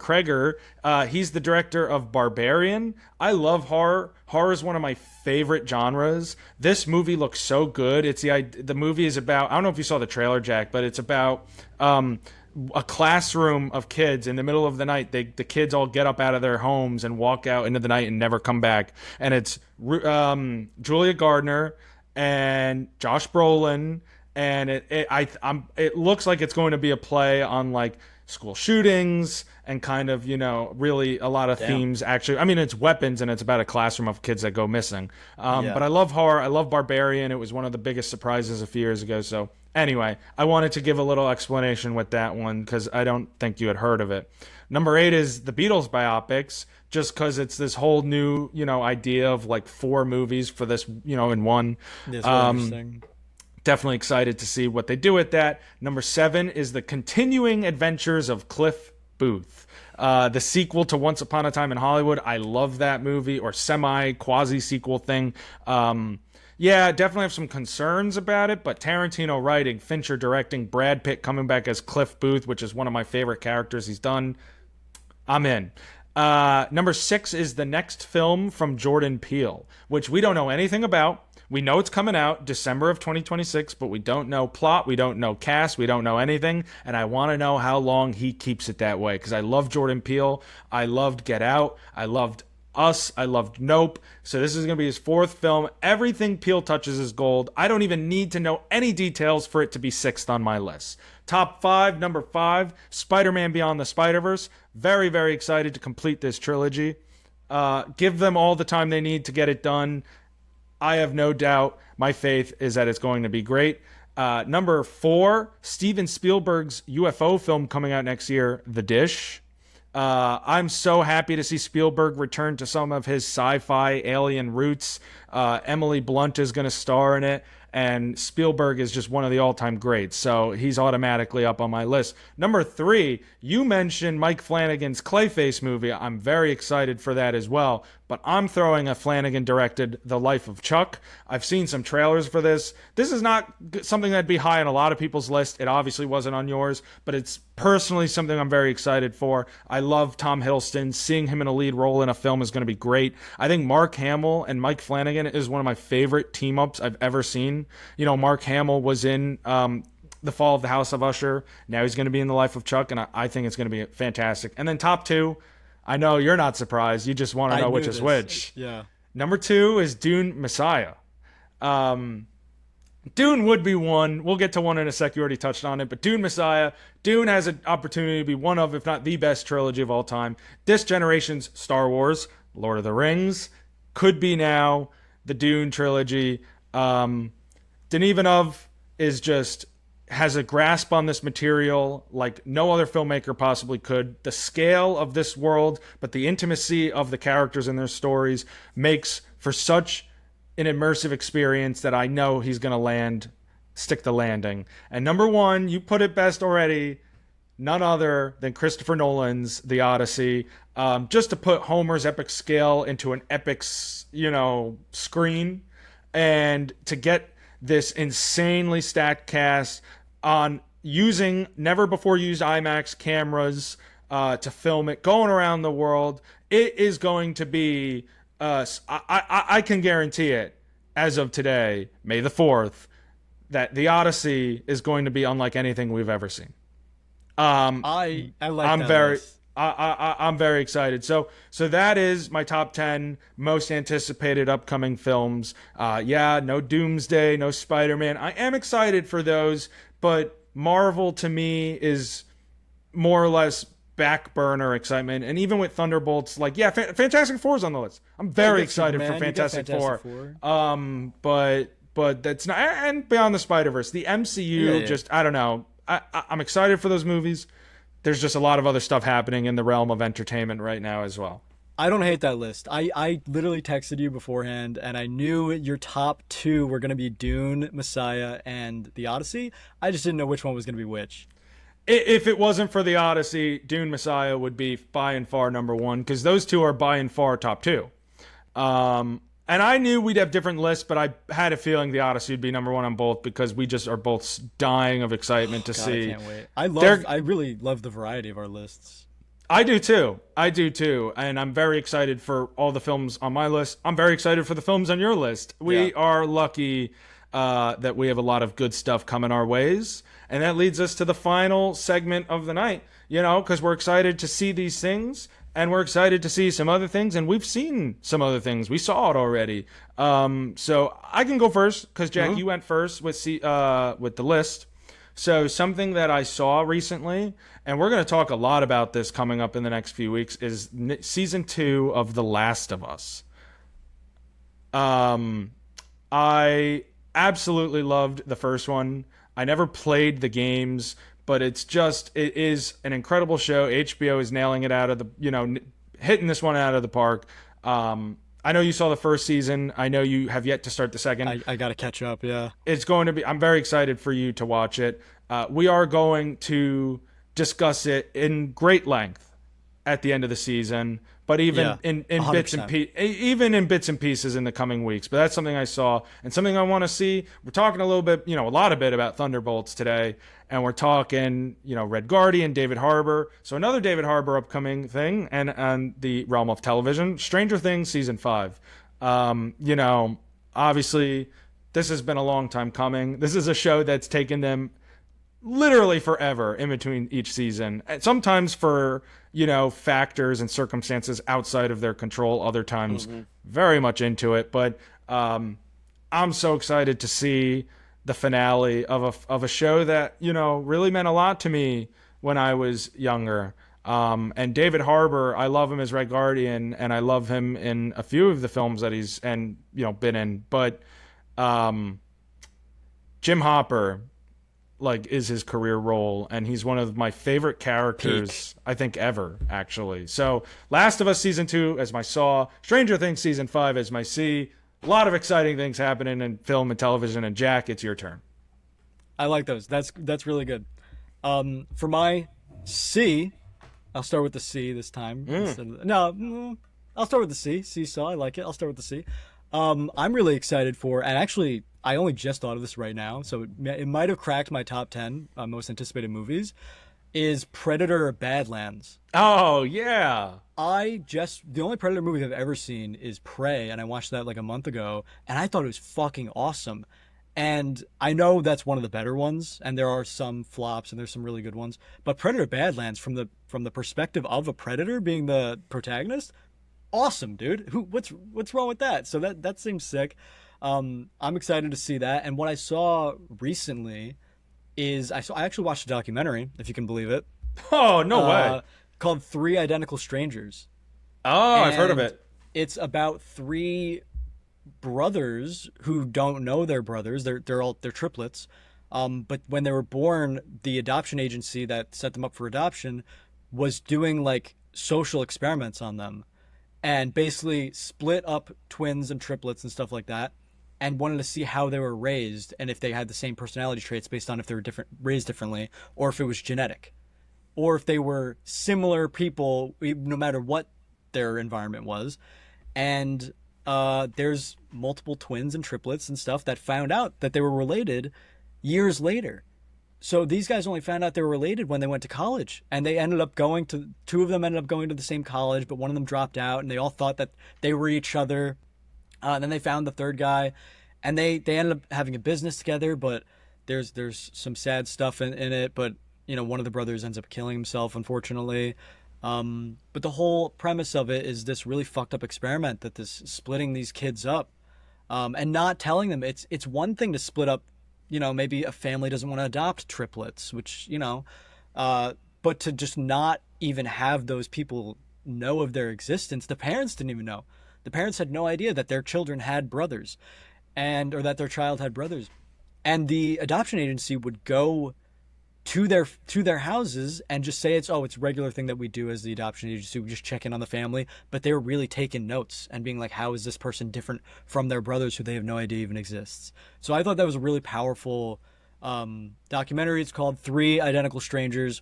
He's the director of Barbarian. I love horror. Horror is one of my favorite genres. This movie looks so good. The movie is about, I don't know if you saw the trailer, Jack, but it's about a classroom of kids in the middle of the night. The kids all get up out of their homes and walk out into the night and never come back. And it's Julia Gardner and Josh Brolin, and it looks like it's going to be a play on like school shootings and kind of really a lot of Damn. themes. Actually, I mean, it's weapons and it's about a classroom of kids that go missing. But Yeah. I love horror. I love Barbarian. It was one of the biggest surprises a few years ago. So anyway, I wanted to give a little explanation with that one because I don't think you had heard of it. Number eight is the Beatles biopics, just because it's this whole new idea of like four movies for this in one. That's really interesting. Definitely excited to see what they do with that. Number seven is the continuing adventures of Cliff Booth. The sequel to Once Upon a Time in Hollywood. I love that movie, or semi quasi sequel thing. Yeah, definitely have some concerns about it, but Tarantino writing, Fincher directing, Brad Pitt coming back as Cliff Booth, which is one of my favorite characters he's done. I'm in. Number six is the next film from Jordan Peele, which we don't know anything about. We know it's coming out December of 2026, but we don't know plot, we don't know cast, we don't know anything, and I want to know how long he keeps it that way because I love Jordan Peele. I loved Get Out. I loved Us. I loved Nope. So this is going to be his fourth film. Everything Peele touches is gold. I don't even need to know any details for it to be sixth on my list. Top five, number five, Spider-Man Beyond the Spider-Verse. Very, very excited to complete this trilogy. Give them all the time they need to get it done. I have no doubt. My faith is that it's going to be great. Number four, Steven Spielberg's UFO film coming out next year, The Dish. I'm so happy to see Spielberg return to some of his sci-fi alien roots. Emily Blunt is going to star in it, and Spielberg is just one of the all-time greats, so he's automatically up on my list. Number three, you mentioned Mike Flanagan's Clayface movie. I'm very excited for that as well, but I'm throwing a Flanagan-directed The Life of Chuck. I've seen some trailers for this. This is not something that'd be high on a lot of people's list. It obviously wasn't on yours, but it's personally something I'm very excited for. I love Tom Hiddleston. Seeing him in a lead role in a film is going to be great. I think Mark Hamill and Mike Flanagan is one of my favorite team-ups I've ever seen. Mark Hamill was in The Fall of the House of Usher. Now he's going to be in The Life of Chuck, and I think it's going to be fantastic. And then top two, I know you're not surprised. You just want to know which is which. Yeah. Number two is Dune Messiah. Dune would be one. We'll get to one in a sec. You already touched on it. But Dune Messiah. Dune has an opportunity to be one of, if not the best trilogy of all time. This generation's Star Wars, Lord of the Rings, could be now the Dune trilogy. Denis Villeneuve has a grasp on this material like no other filmmaker possibly could. The scale of this world, but the intimacy of the characters and their stories makes for such an immersive experience that I know he's going to stick the landing. And number one, you put it best already, none other than Christopher Nolan's The Odyssey. Just to put Homer's epic scale into an epic, screen, and to get this insanely stacked cast on using never before used IMAX cameras to film it, going around the world. It is going to be, I can guarantee it, as of today, May the 4th, that The Odyssey is going to be unlike anything we've ever seen. I like I'm that very list. I'm very excited. So that is my top 10 most anticipated upcoming films. No Doomsday, no Spider-Man. I am excited for those, but Marvel to me is more or less back burner excitement. And even with Thunderbolts, Fantastic Four is on the list. I'm very excited for Fantastic Four. But that's not, and Beyond the Spider-Verse, the MCU. Just I don't know. I'm excited for those movies. There's just a lot of other stuff happening in the realm of entertainment right now as well. I don't hate that list. I literally texted you beforehand, and I knew your top two were going to be Dune, Messiah, and The Odyssey. I just didn't know which one was going to be which. If it wasn't for the Odyssey, Dune Messiah would be by and far number one because those two are by and far top two. And I knew we'd have different lists, but I had a feeling the Odyssey would be number one on both because we just are both dying of excitement to God, I see. can't wait. I really love the variety of our lists. I do too. I do too. And I'm very excited for all the films on my list. I'm very excited for the films on your list. Yeah. We are lucky that we have a lot of good stuff coming our ways. And that leads us to the final segment of the night, because we're excited to see these things and we're excited to see some other things. And we've seen some other things. We saw it already. So I can go first because, Jack, you went first with the list. So something that I saw recently, and we're going to talk a lot about this coming up in the next few weeks, is season 2 of The Last of Us. I absolutely loved the first one. I never played the games, but it is an incredible show. HBO is nailing it out of hitting this one out of the park. I know you saw the first season. I know you have yet to start the second. I got to catch up, yeah. It's going to be, I'm very excited for you to watch it. We are going to discuss it in great length at the end of the season, but even in bits and even in bits and pieces in the coming weeks. But that's something I saw and something I want to see. We're talking a little bit, a lot of bit about Thunderbolts today, and we're talking, Red Guardian, David Harbour. So another David Harbour upcoming thing, and the realm of television, Stranger Things season 5. Obviously, this has been a long time coming. This is a show that's taken them literally forever in between each season. Sometimes for, factors and circumstances outside of their control. Other times very much into it. But I'm so excited to see the finale of a show that, really meant a lot to me when I was younger. And David Harbour, I love him as Red Guardian, and I love him in a few of the films that he's been in. But Jim Hopper, is his career role, and he's one of my favorite characters I think ever, actually. So Last of Us season 2 as my Saw, Stranger Things season 5 as my C. A lot of exciting things happening in film and television. And Jack, it's your turn. I like those. That's really good. For my C, I'll start with the C this time. I'll start with the C. Seesaw, I like it. I'll start with the C. I'm really excited for, and actually, I only just thought of this right now, so it might have cracked my top 10 most anticipated movies, is Predator Badlands. Oh, yeah. The only Predator movie I've ever seen is Prey, and I watched that like a month ago, and I thought it was fucking awesome. And I know that's one of the better ones, and there are some flops and there's some really good ones, but Predator Badlands, from the perspective of a predator being the protagonist, awesome, dude. What's wrong with that? So that seems sick. I'm excited to see that. And what I saw recently is I actually watched a documentary, if you can believe it. Oh, no way. Called Three Identical Strangers. Oh, I've heard of it. It's about three brothers who don't know they're brothers. They're triplets. But when they were born, the adoption agency that set them up for adoption was doing like social experiments on them, and basically split up twins and triplets and stuff like that, and wanted to see how they were raised and if they had the same personality traits based on if they were raised differently, or if it was genetic, or if they were similar people no matter what their environment was. And there's multiple twins and triplets and stuff that found out that they were related years later. So these guys only found out they were related when they went to college, and they ended up two of them ended up going to the same college, but one of them dropped out, and they all thought that they were each other. And then they found the third guy, and they ended up having a business together, but there's some sad stuff in it. But, one of the brothers ends up killing himself, unfortunately. But the whole premise of it is this really fucked up experiment that this splitting these kids up, and not telling them. It's one thing to split up, maybe a family doesn't want to adopt triplets, which, but to just not even have those people know of their existence. The parents didn't even know. The parents had no idea that their children had brothers, or that their child had brothers. And the adoption agency would go to their houses and just say it's a regular thing that we do as the adoption agency. We just check in on the family, but they were really taking notes and being like, how is this person different from their brothers who they have no idea even exists? So I thought that was a really powerful documentary. It's called Three Identical Strangers.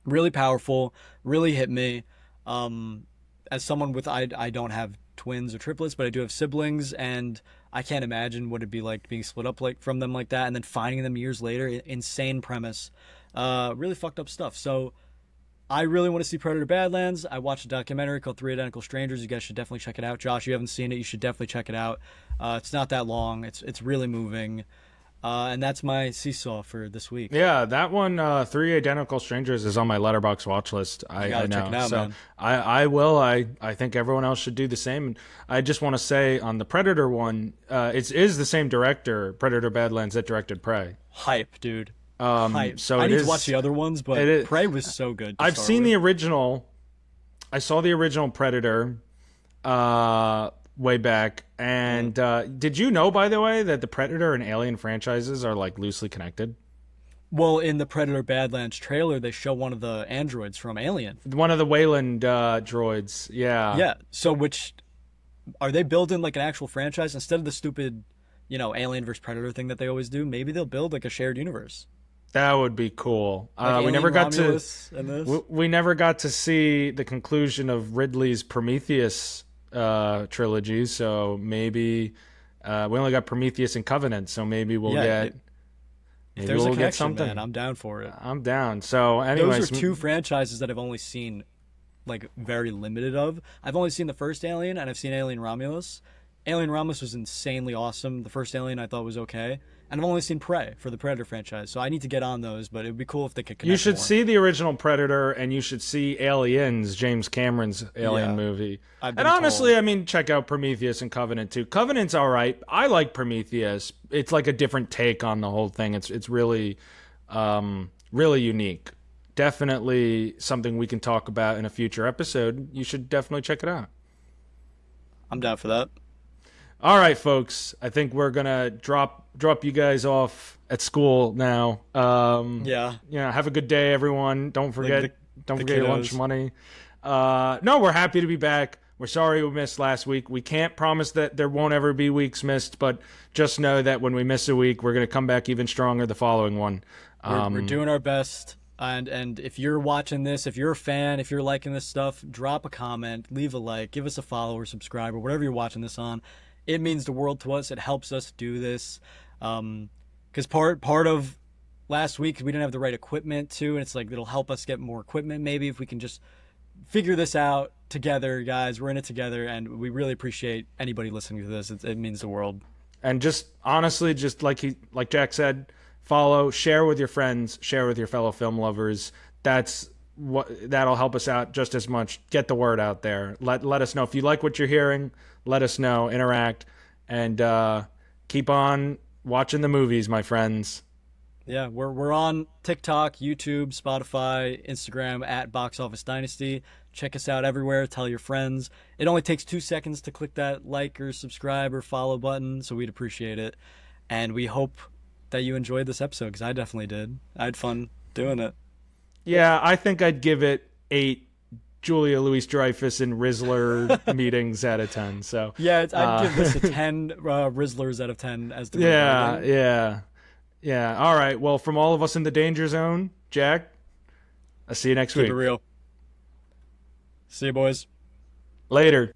Really powerful, really hit me. Um, as someone with I don't have twins or triplets, but I do have siblings, and I can't imagine what it'd be like being split up like from them like that, and then finding them years later. Insane premise, really fucked up stuff. So I really want to see Predator Badlands. I watched a documentary called Three Identical Strangers. You guys should definitely check it out. Josh, you haven't seen it, you should definitely check it out. It's not that long. It's really moving. And that's my seesaw for this week. Yeah, that one, Three Identical Strangers, is on my Letterboxd watch list. You I gotta check know. it out, So man. I will. I think everyone else should do the same. And I just want to say on the Predator one, it is the same director, Predator Badlands, that directed Prey. Hype, dude. Hype. So I it need to watch is. the other ones, It but is. Prey was so good to I've start seen with. the original. I saw the original Predator way back. And did you know, by the way, that the Predator and Alien franchises are like loosely connected? Well, in the Predator Badlands trailer, they show one of the androids from Alien. One of the Wayland droids. Yeah. Yeah. So, which are they building like an actual franchise instead of the stupid, Alien versus Predator thing that they always do? Maybe they'll build like a shared universe, That would be cool. like We Alien never got to Romulus and this. we never got to see the conclusion of Ridley's Prometheus trilogy, so maybe we only got Prometheus and Covenant, so maybe we'll Yeah. get If maybe there's a we'll get connection, something. man, I'm down for it. I'm down. So, Those anyways, are two franchises that I've only seen like very limited of. I've only seen the first Alien and I've seen Alien Romulus. Alien Romulus was insanely awesome. The first Alien I thought was okay. And I've only seen Prey for the Predator franchise. So I need to get on those, but it would be cool if they could you connect should more. see the original Predator, and you should see Aliens, James Cameron's Alien Yeah, movie. I've And been honestly, told. I mean, check out Prometheus and Covenant too. Covenant's all right. I like Prometheus. It's like a different take on the whole thing. It's really, really unique. Definitely something we can talk about in a future episode. You should definitely check it out. I'm down for that. All right, folks. I think we're gonna drop you guys off at school now. Yeah. Have a good day, everyone. Don't forget don't the forget your lunch kiddos. money. No, we're happy to be back. We're sorry we missed last week. We can't promise that there won't ever be weeks missed, but just know that when we miss a week, we're gonna come back even stronger the following one. We're doing our best. And if you're watching this, if you're a fan, if you're liking this stuff, drop a comment, leave a like, give us a follow or subscribe or whatever you're watching this on. It means the world to us. It helps us do this. Because part of last week we didn't have the right equipment too, and it's like it'll help us get more equipment maybe if we can just figure this out together, guys. We're in it together, and we really appreciate anybody listening to this. It means the world. And just honestly, just like Jack said, follow, share with your friends, share with your fellow film lovers. That'll help us out just as much. Get the word out there. Let us know if you like what you're hearing. Let us know. Interact, and keep on watching the movies, my friends. Yeah, we're on TikTok, YouTube, Spotify, Instagram at Box Office Dynasty. Check us out everywhere. Tell your friends. It only takes 2 seconds to click that like or subscribe or follow button, so we'd appreciate it. And we hope that you enjoyed this episode because I definitely did. I had fun doing it. Yeah, I think I'd give it 8 Julia Louis-Dreyfus and Rizzler meetings out of 10. So Yeah, I'd give this a 10 Rizzlers out of 10 as the yeah, rating. yeah. All right. Well, from all of us in the danger zone, Jack, I'll see you next Keep week. it real. See you, boys. Later.